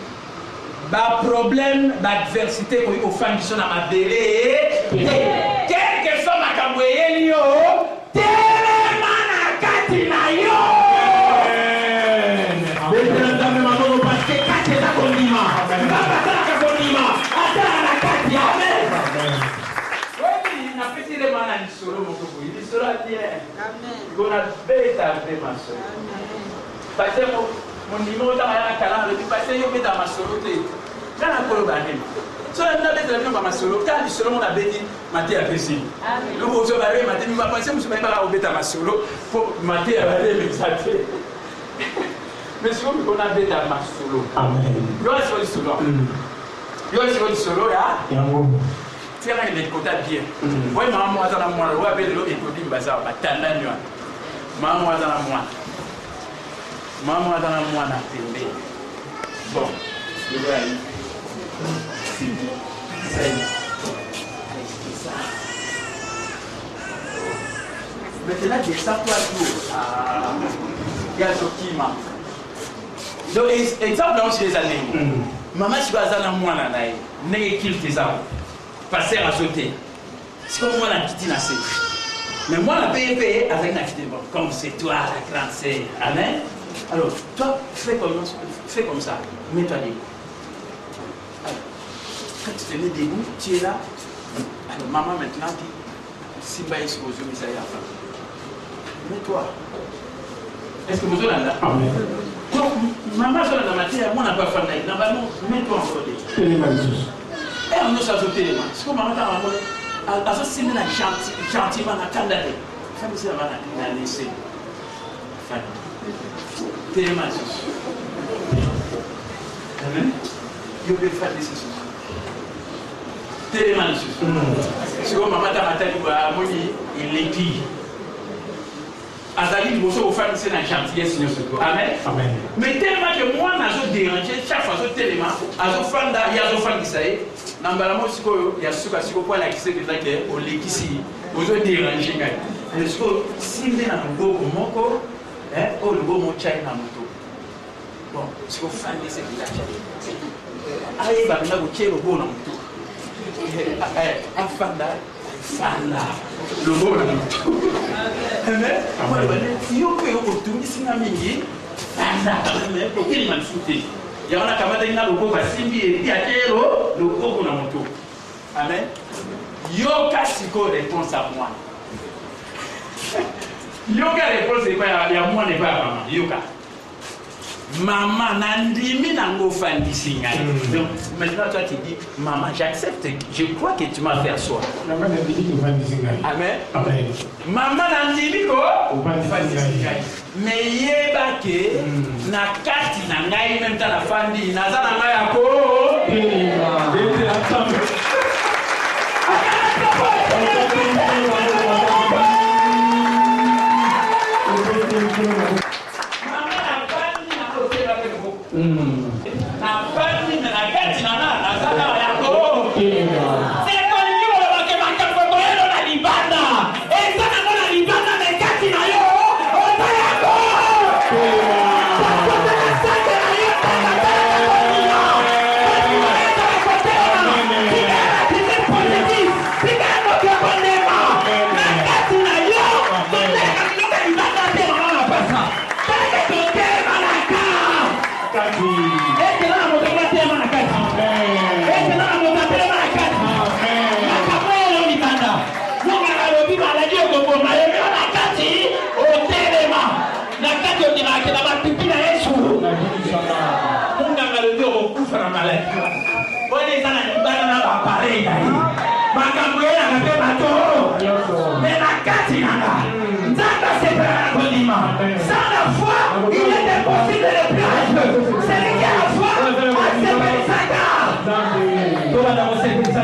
ba problème d'adversité ko au fandi so na mabele quel que soit makambo yeli yo telema na kati na yo. Mon numéro dans la calendrier, le passé, il y a ma solo. Quand on a un so na bête la ma solo, quand il solo mon a béni, maté à Brésil. Le beau se barrer, maté, mais pas pensé, je me suis pas au bêta ma solo pour maté à barrer l'exacté. Mais si on a bête à ma solo. Amen. Yo est sur le solo. Yo est sur le solo là. Tiens, il est côté bien. Moi, maman, dans la moelle, ouais, avec l'eau et produit bazar, batana nuit. Maman, dans la moelle. Maman, dans la moelle, n'a pas bon, je vais aller. Maintenant, descends toi tout. Il y a ce qui m'a. Donc, exemple, dans ces années, maman, je vais aller dans moi, n'est qu'il tes arbres. Passer à sauter. C'est comme moi la petite nacée. Mais moi, la PEP, avec la petite, comme c'est toi, la grande sœur. Amen. Alors, toi, fais comme ça. Mets-toi debout. Alors, quand tu te mets debout, tu es là. Alors, maman maintenant dit, si bah, il se pose, mais ça y est, enfin. Mets-toi. Est-ce que vous êtes là? Amen. Donc, maman, sur la matière, moi, on n'a pas fait là. Normalement, mets-toi en côté. Et on nous a ajouté les mains. C'est comme maman, à ce signe, gentiment, à candaler. Femme, c'est la laisser. Femme. Télémain. Amen. Yo be faire des choses. Tellement de choses. Si on maman ta matin va moni il est dit. Azali vous au faire c'est un gentillesse Seigneur ce toi. Amen. Amen. Mais tellement que moi n'a pas dérangé chaque fois sur tellement azo fanda ya zo fandi sai. Nambala mo siko ya suka siko kwa la kise de like o lekisi. Ozo déranger ngai. Est-ce que simbe na ngoko moko o lugo mo chai na moto. Bon, siko fandi c'est de la chai. Aye ba na go chero go na moto. Afanda fanda lugo na moto. Amen. Yo que yo kotungi singa mingi fanda mais ko kili man futé. Ya wana kamata ina lugo ba simbi ya chero lugo na moto. Amen. Yoka siko réponse à moi. Yoka réponse c'est pas ya moi n'est pas maman. Yoka. Maman nandimi nango fandisi ngai. Donc maintenant toi tu dis maman j'accepte. Je crois que tu m'as fait asseoir. Maman nandimi ko fandisi ngai. Amen. Amen. Maman nandimi ko fandisi ngai. Mais yeba ke na kati na ngai même ta la fandi naza na ngai yako. Sans la foi, il est impossible de plaire. C'est le qui a la foi, accepte les sagas. Tout va dans vos services à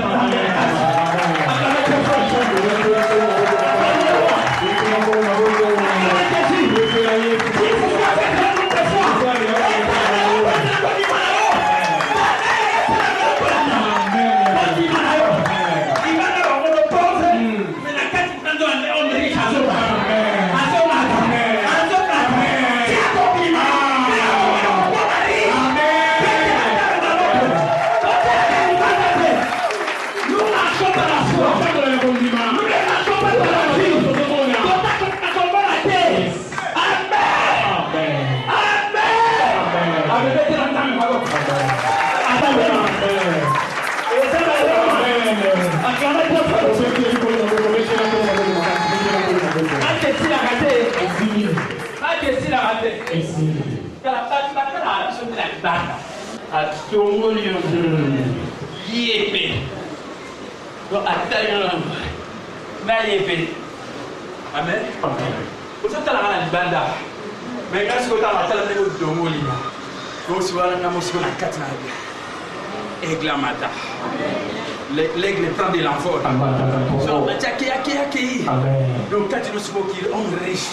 Amen. Vous êtes là à la banda. Mais quand vous êtes là à la banda, vous êtes là à la banda. L'aigle prend de l'enfort. Donc quand tu nous souviens qu'il est homme riche,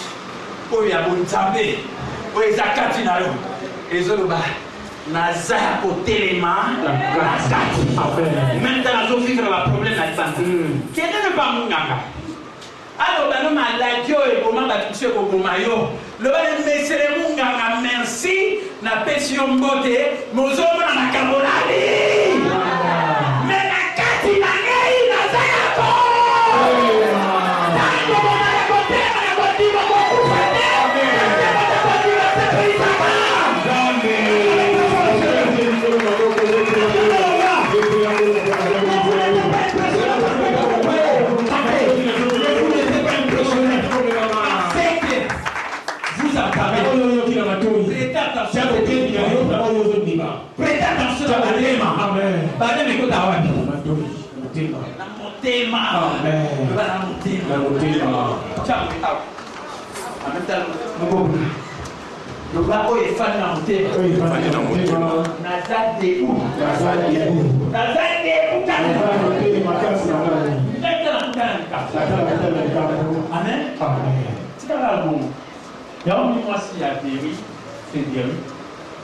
il y a bon tabé, il y a Katinaro, et Zoloba, Naza côté les mains, maintenant nous vivons le problème à la quel est le Bamunganga? Alors, nous avons la Dieu et comment tu sais comment maillot. Le bal de Munganga, merci, na passion beauté, nos hommes dans la Cabolani. Mais la Katina, la Zayako. Prêtez attention à la déma. Amen. Badem écoute à Wadi. La montée. Amen. La montée. Ciao. En même temps, nous pouvons. Le gars où est fan dans le thé. Nazad de où? Amen. C'est pas bon. Il y a un moment s'il y a des oui, c'est bien.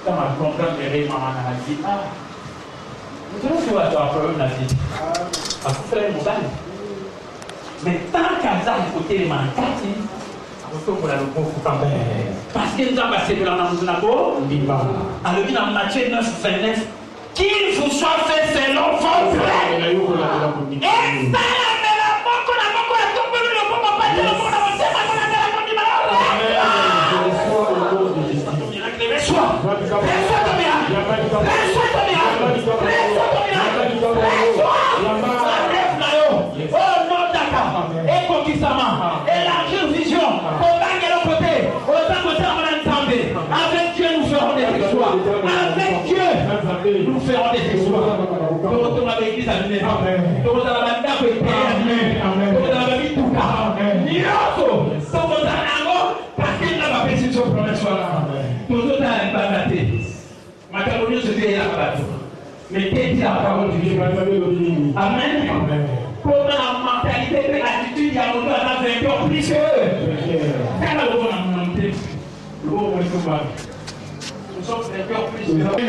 Quand on comprend les maman a dit ah, vous savez que vous avez un problème la vie. Parce que c'est mon bail. Mais tant qu'à ça, il faut que les mains cassent. Parce que nous avons passé de la langue alors il dans Matthieu 9, 29, qu'il vous soit fait selon vos frères. Et ça, avec Dieu nous ferons des exploits. Avec Dieu nous ferons des exploits. Nous retournons à l'église à l'année. Nous retournons à la table et nous retournons à la vie tout cas. Nous retournons à la parce qu'il n'a pas fait sur le premier soir. Nous retournons à la bagatelle. Ma caroline se fait la bagatelle. Mais qu'est-ce que la parole de Dieu? Amen. Pour la mentalité et l'attitude, il y a longtemps à la vainqueur plus que eux. Quand la loi a monté, l'eau est au bas. Nous sommes vainqueurs plus que eux. Amen.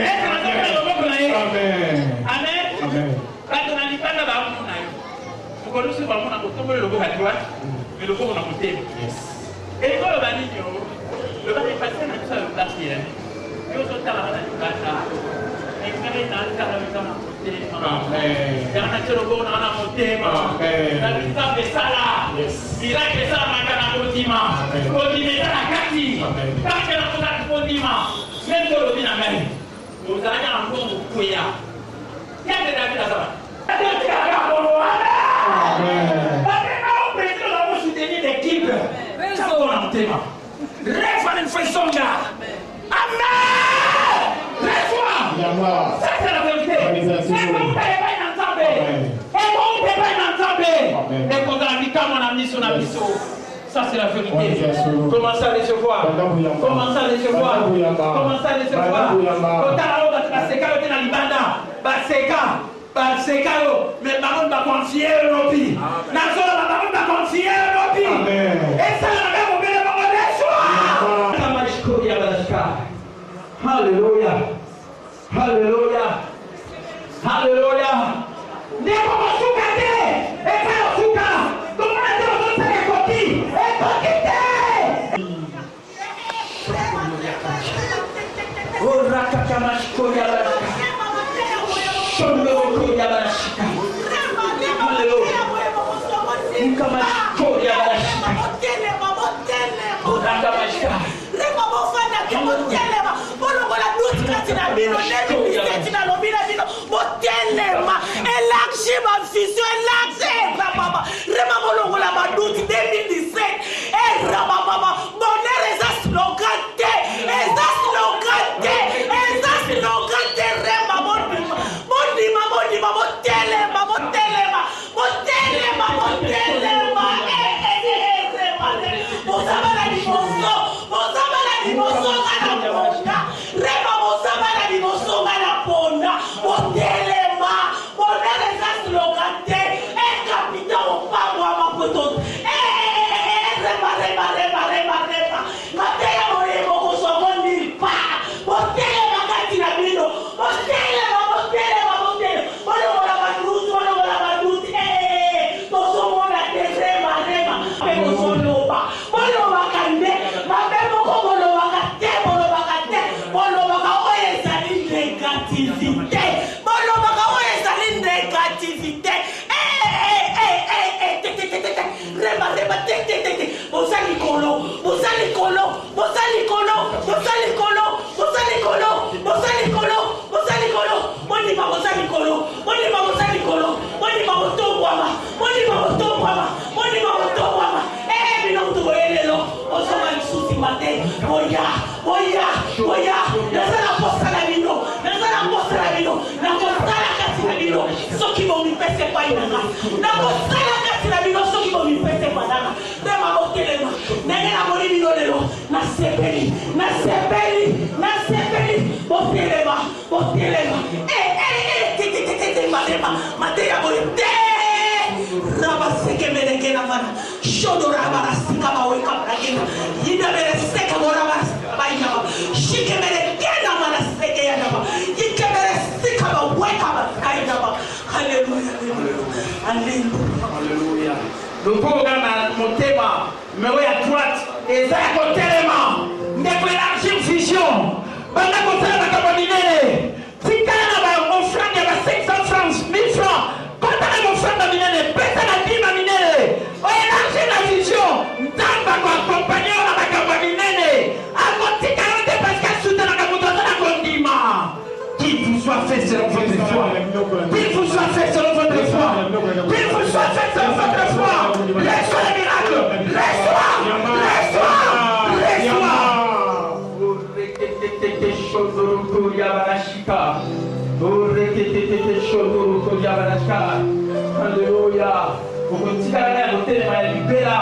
Amen. Quand on a dit pas là-bas, on a dit, on a tombé le logo à droite, mais le logo on a monté. Et quand le bani, le bani est passé dans ça le quartier. Nous sommes dans la bataille. Et quand il est dans le carré, on a monté. Amen. Et on a dit le logo on a monté. Amen. La puissance de ça là. Miracle de ça là, on a monté. On dit mais ça la kati. Quand on a monté, même de l'eau dans la mer. Nous allons encore au Kouya. Il y a des amis là-bas. Amen. Maintenant, président, on va soutenir l'équipe. Ça va en thème. Référence Faisonga. Amen. Référence. Ça c'est la vérité. Et bon, t'es pas inensemble. Et bon, t'es pas inensemble. Et quand on a dit comme on a mis son abisso. Ça c'est la vérité. Commencez à recevoir. Commencez à recevoir. Commencez à recevoir. Quand on a baseka, on est dans l'ibanda. Baseka, mais maman va confier au lobby. Nazola, maman va confier au lobby. Et ça, la même au bien de mon choix. Alléluia. Alléluia. Alléluia. Ne comment soukater. Et quand on souka, comment on dit les coquilles. Et coquille. Oh, Rakakamashkoya. Shondorokoya Barashika. Alléluia. Mukamashkoya Barashika. Oh, Rakamashka. Élargis ma vision, élargis Rababa, Remamolo la Madoute 2017, et Rababa, mon air est à slogaté, et à slogaté, et à slogaté, Remamodima, Modima, Modima, Motelema, Motelema, Motelema, Motelema, vous avez la dimension, vous avez la dimension à la ponda, Rema, vous avez la dimension à la ponda, Motelema, mon air est à slogaté, et capitaine, on parle à ma poteau, Rema, Matéa, mon second nulle part, Motelema, Katina Bino, Motelema, na sepeli Alléluia. Le programme à mon thème, mais oui à droite, et ça a côté l'élément. Mais pour élargir vision, pendant qu'on fait la cabinée, si quand on franc, il y a 500 francs, 1000 francs, quand on franc de minée, personne n'a dit ma minée, on élargit la vision, dans ma compagnie, on a ma cabinée, à côté 40 parce qu'elle soutient la cabinée, on a condiment. Qu'il vous soit fait selon votre foi. Qu'il vous soit fait selon votre foi. Qu'il vous soit fait selon votre foi. Laisse-toi le miracle. Laisse-toi. Laisse-toi. Laisse-toi. Alléluia. Pour que tu aies la beauté, ma libéra.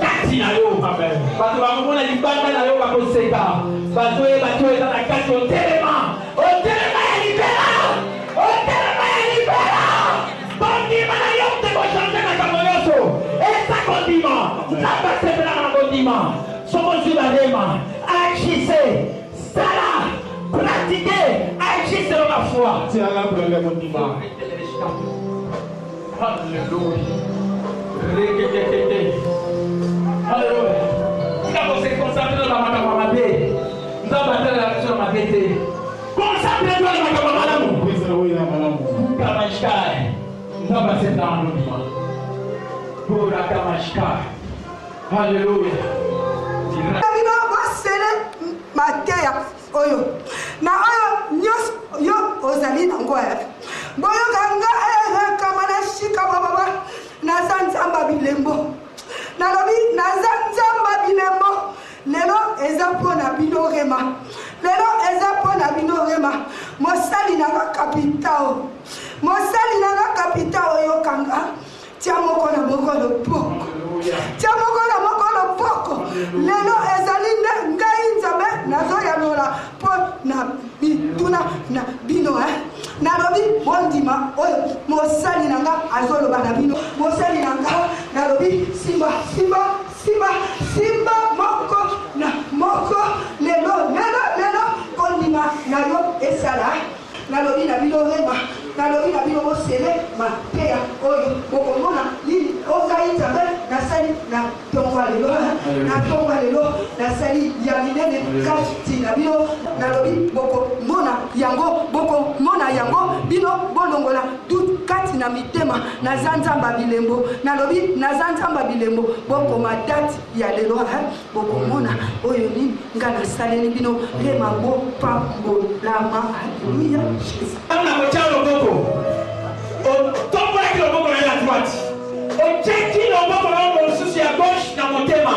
Katina yo. Amen. Parce que nous avons libéré na yo pas conséquent. Parce que bateau est dans la carte au téléma. Au téléma est libéré. Au téléma est libéré. Condiment na yo te ko changer na kamoyoso. Et ça condiment. Ça passe par la condiment. Somos jubalema. Agissez. Sala. Pratiquez. Agissez dans la foi. C'est la pour le condiment. Alléluia. Alléluia. Si vous êtes concentré dans la makamamabé, nous avons battu la mission de ma bête. Concentrez-vous dans la makamamabé. Kamashkai. Nous avons passé dans l'anonymat. Pour la Kamashkai. Alléluia. Mateya oyo na oyo nyos yo ozali na ngoya boyo kanga kama na shika baba na sanzamba bilembo na lobi na sanzamba bilembo lelo eza pona bino rema lelo eza pona bino rema mosali na kapitao mosali na kapitao yo kanga tia moko na moko lo poko tia moko na moko lo poko lelo ezali ngai nzambe nazoya lola po na bituna na bino na lobi bondima oyo mosali na nga azoloba na bino mosali na nga na lobi simba simba simba simba moko na moko lelo bondima na yo esala na lobi na bino rema na lobi na bino bosele mateya oyo bokomona nini ozali nzambe nasali na tongwa lelo nasali ya minene kati na bino na lobi bokomona yango bino bolongola tout kati na mitema naza nzamba bilembo na lobi naza nzamba bilembo bokoma date ya lelo bokomona oyo nini nga nasaleli bino rema bopambolama alleluya jésus. Au tombe avec le boko à la droite. Au tchèque le boko à souci à gauche dans mon thème.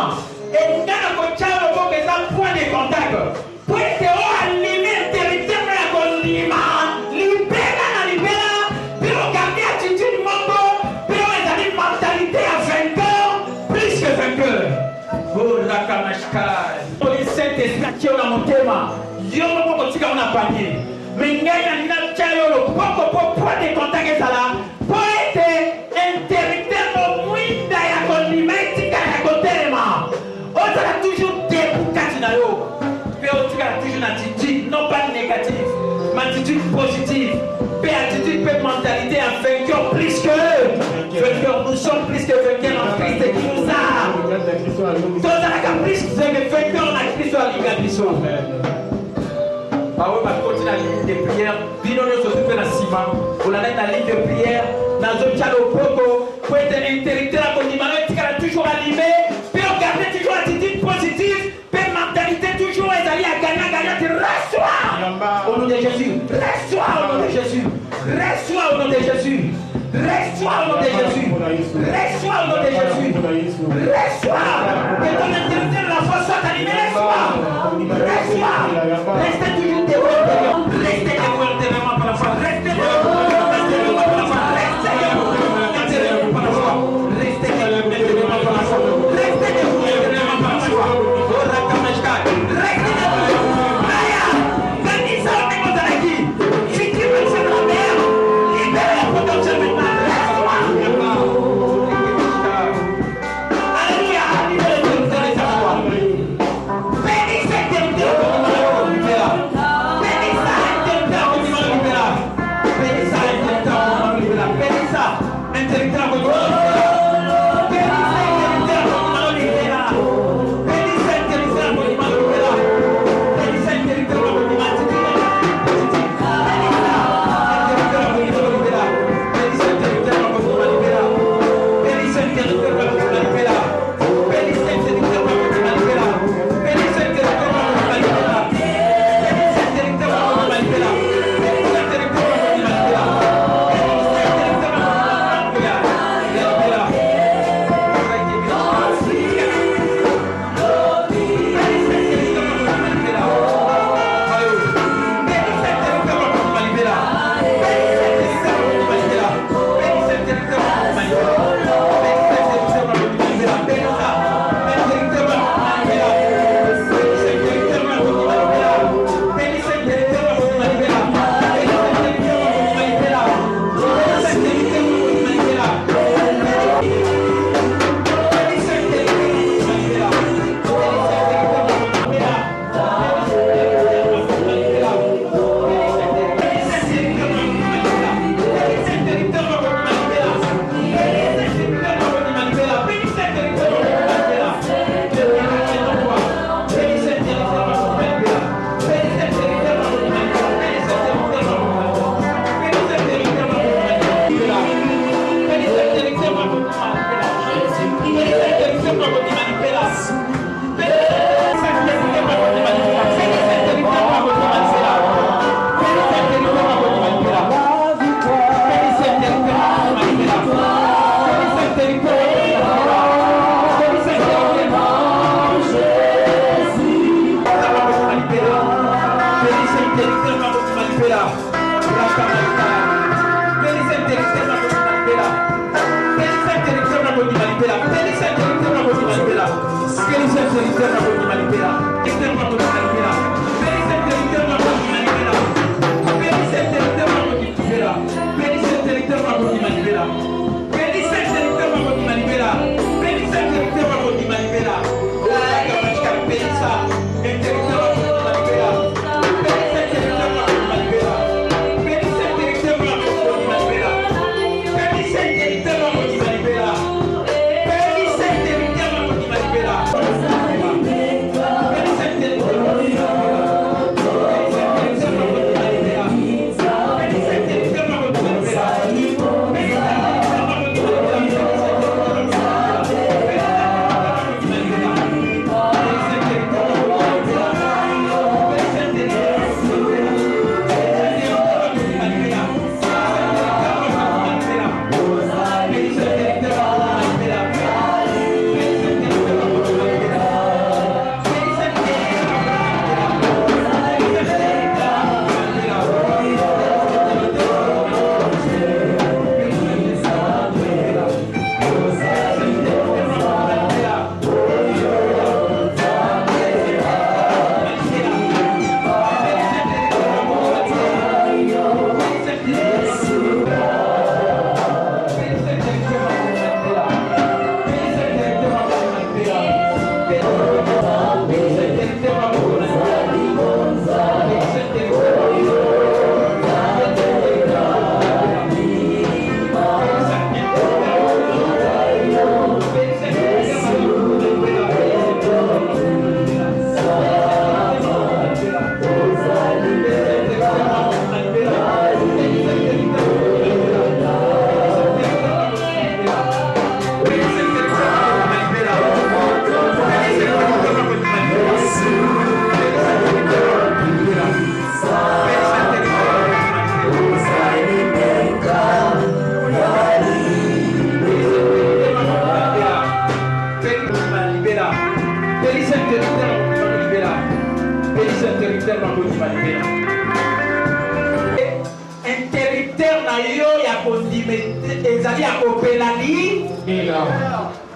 Et dans le tchèque le boko est un point de contact. Pour être animé territoire à condiment, libéra, puis regarder attitude mambo, puis regarder mentalité à vainqueur, plus que vainqueur. Oh la kamashkai. Pour les Saint-Esprit qui ont dans mon thème, yo le boko tika on a panier. Mais il y a un tchèque pour point de contact et ça là. Pour être interrupteur au moins d'ailleurs condiment tika à côté de moi. On a toujours des boucats na yo. Puis on a toujours une attitude non pas négative, mais attitude positive. Puis attitude, puis mentalité à vainqueur plus que vainqueur. Nous sommes plus que vainqueurs en Christ qui nous a. Donc on a plus que vainqueurs en Christ à l'égalisation. On va continuer la ligne de prière. Bino nous sommes fait la ciment. On a la ligne de prière. Dans un chalo poco, pour être interrupteur à condiment, il est toujours allumé. Puis on garde toujours attitude positive. Puis mentalité toujours est allée à gagner. Reste-toi au nom de Jésus. Reste-toi au nom de Jésus. Reste-toi au nom de Jésus. Reste-toi au nom de Jésus. Reste-toi au nom de Jésus. Reste-toi. Que ton interrupteur de la foi soit allumé. Reste-toi. Reste-toi. Restez toujours dévoués. Restez dévoués par la foi. Restez dévoués par la foi. Restez dévoués par la foi. Restez dévoués par la foi. Restez dévoués par la foi. Restez dévoués. Restez dévoués.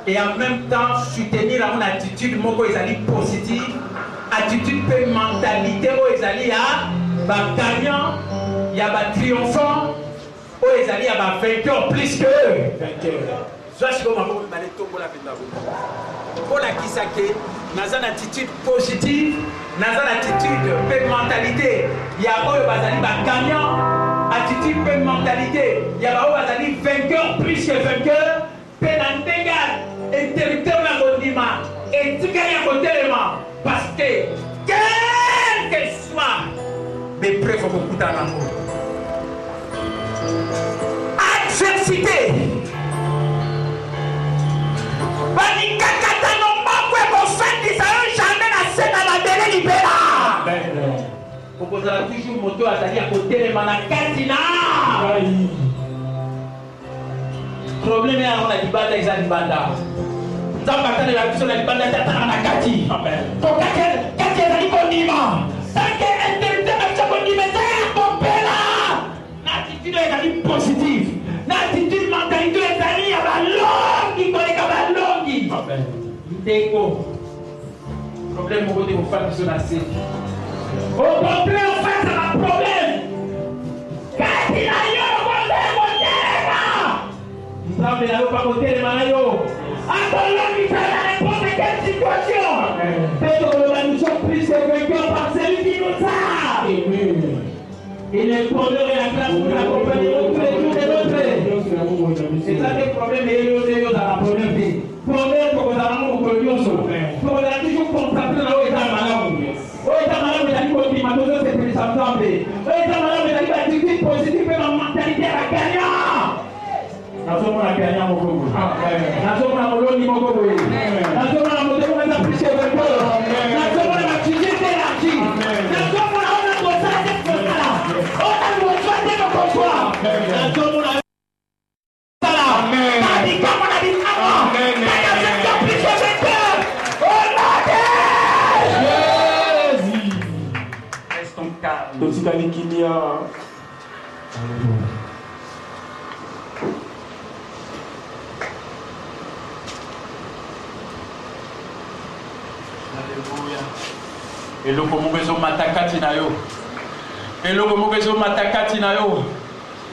Et en même temps soutenir mon attitude moko ezali positive, attitude pe mentalité o ezali ya ba gagnant, ya ba triomphant, o ezali ya ba vainqueur plus que vainqueur. Soit si on m'a balé tombo la penda pour la kisake, naza attitude positive, naza attitude pe mentalité, ya o bazali ba gagnant, attitude pe mentalité, ya ba o bazali vainqueur plus que vainqueur. Penandenga interrupteur na mondima et tika ya kotelema parce que quel que soit mes preuves faut beaucoup d'amour. Adversité. Bani kakata no makwe ko fendi sa jamais na sena na bele libera. Okozala toujours moto azali ya kotelema na katina. Problème est à la libanda et à la libanda. Nous avons parlé de la question de la libanda et à la kati. Donc, quand il y a un condiment, tant qu'il y a un condiment, c'est un peu là. L'attitude est positive. L'attitude mentalité est à la longue. Il connaît comme la longue. Déco. Problème au côté aux femmes qui sont assez. Au problème, en fait, c'est un problème. Quand il y a un problème, mais là, pas côté les maillots. Attends, il fait n'importe quelle situation. Peut-être que nous sommes plus que vainqueurs par celui qui nous a. Et les problèmes et la classe pour l'accompagner tous les jours de l'autre. C'est ça le problème et le dans la problème. Problème pour que nous avons pour qu'on a toujours constaté là où est un malade. Où est un malade, mais la climatisation c'est plus ensemble. Où est un malade, mais la attitude positive et la mentalité à la gagnante. nazomona kanya moko nazomona moloni moko nazomona moto moko apprécier vraiment nazomona l'activité élargie nazomona on a besoin d'être constant on a besoin d'être constant nazomona sala tadi kama na dinamo nazomona apprécier vraiment on a Jésus restons calmes totikali kimia. Eloko mokezo matakati na yo. Eloko mokezo matakati na yo.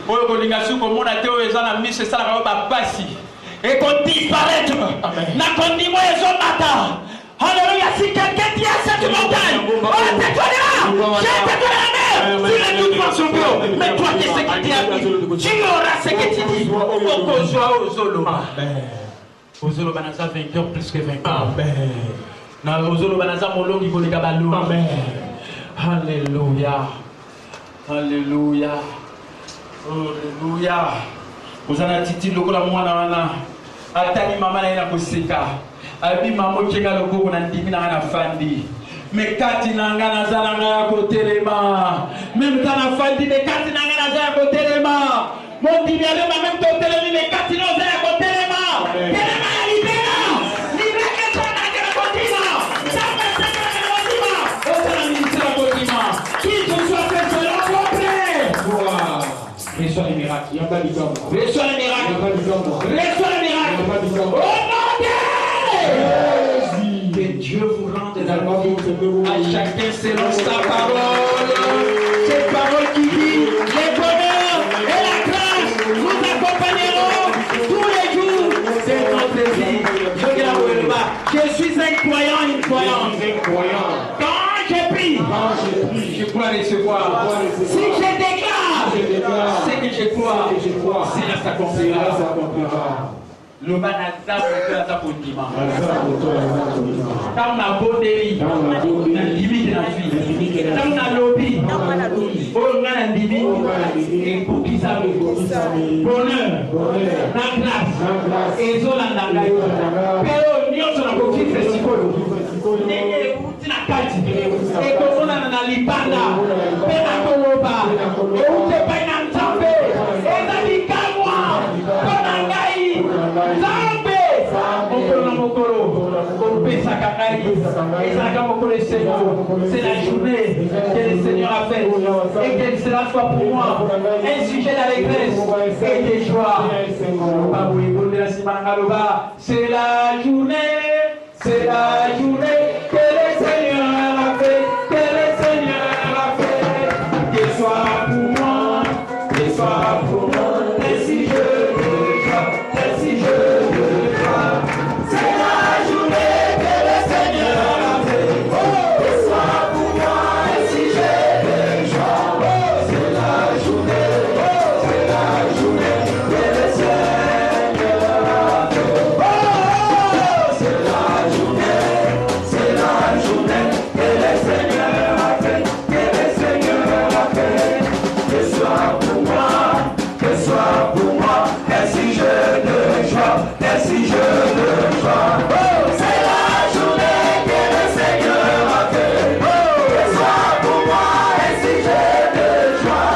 Oyo kolinga suko mona te oyo eza na mise sala ka ba pasi. Et qu'on disparaître. Na kondimo ezo mata. Alléluia, si quelqu'un dit à cette montagne, oh tais-toi là, jette-toi la mer, tu les doutes dans son bureau, mais toi tu sais ce qui t'est appris, tu auras ce que tu dis. Okozwa ozoloba. Ozoloba naza vainqueur plus que vainqueur. Na ozoloba naza molongi koleka balo. Amen. Alléluia. Alléluia. Alléluia. Ozana titi lokola mwana wana. Atani mama na ina koseka. Abi mamo kenga loko na ndimi na na fandi. Mekati nanga na zala na kotelema. Même tana fandi mekati nanga na zala kotelema. Mon ndimi ale ma même kotelema mekati na zala kotelema. Telema ya libera. Libera que toi na que kotelema. Samba samba na kotelema. Otala ministère kotelema. Qui je sois fait selon ton prêt. Wow. Reçois les miracles. Il y a pas de temps. Reçois les miracles. Il y a pas de temps. Reçois les miracles. Il y a pas de temps. Oh mon Dieu. Que Dieu vous rende la gloire à chacun selon sa parole. Cette parole qui dit les bonheurs et la grâce nous accompagneront tous les jours de notre vie. Je suis un croyant, une croyante. Quand je prie, je crois recevoir. Si je déclare ce que je crois, cela s'accomplira. Le banazam est un condiment. Dans la bondérie, dans la limite de la vie, dans la lobby, on a la limite, et pour qui ça veut bonheur, la grâce, et Zolanda, pero nous sommes en petit festival. Na kati ekomona na libanda pe na koloba eute pe na nzambe ezali kamwa mpona ngai nzambe mokolo na mokolo kopesaka ngai ezalaka mokolo esengo. C'est la journée que le Seigneur a faite et que cela soit pour moi un sujet d'allégresse et de joie. C'est la journée, c'est la journée que le Seigneur a fait, que le Seigneur a fait. Qu'il soit pour moi, qu'il soit pour moi, ainsi je le joie, ainsi je le joie. C'est la journée que le Seigneur a fait, qu'il soit pour moi, ainsi je le joie. C'est la journée que le Seigneur a fait. C'est la journée que le Seigneur a fait, que le Seigneur a fait. Que soit pour moi, ainsi je le joie, ainsi je le joie. C'est la journée que le Seigneur a fait. Que soit pour moi, ainsi je le joie.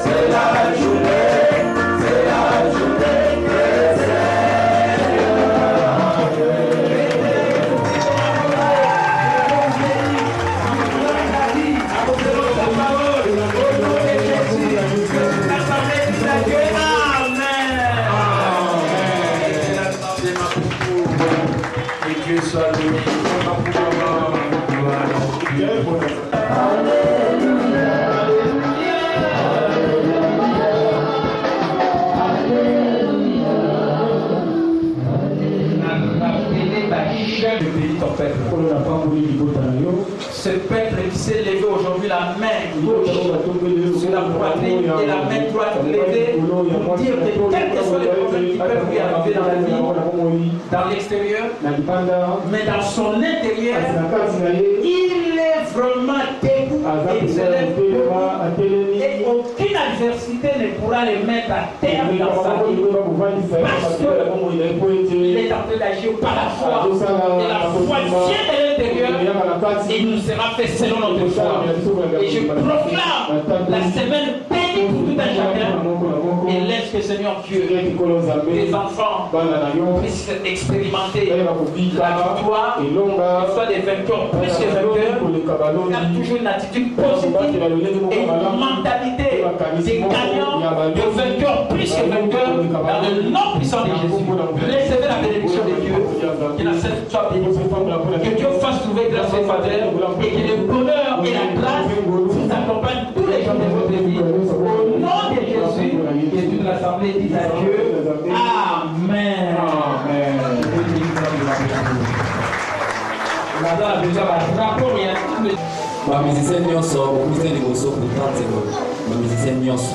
C'est la journée que le Seigneur a fait. Dieu soit loué. Ce peuple qui s'est levé aujourd'hui, la main gauche sur la poitrine et la main droite levée pour dire que quels que soient les problèmes qui peuvent lui arriver dans la vie, dans l'extérieur, mais dans son intérieur, il est vraiment debout et il se lève debout et aucune adversité ne pourra les mettre à terre dans sa vie. Parce qu'il est en train d'agir par la foi. Et la foi vient de l'intérieur et il nous sera fait selon notre foi. Et je proclame la semaine bénie pour tout un chacun. Et laisse que Seigneur Dieu, tes enfants puissent expérimenter la victoire, qu'ils soient des vainqueurs plus que vainqueurs, car toujours une attitude positive et une mentalité des gagnants, de vainqueurs plus que vainqueurs, dans le nom puissant de Jésus. Recevez la bénédiction de Dieu, que la sainte soit bénie, que Dieu fasse trouver grâce et faveur, et que le bonheur et la grâce vous accompagnent tous les jours de votre vie. Au nom de Jésus, et toute l'assemblée dit à Dieu, Amen. Ba musicien nyonso, okulize liboso kutante ba musicien nyonso.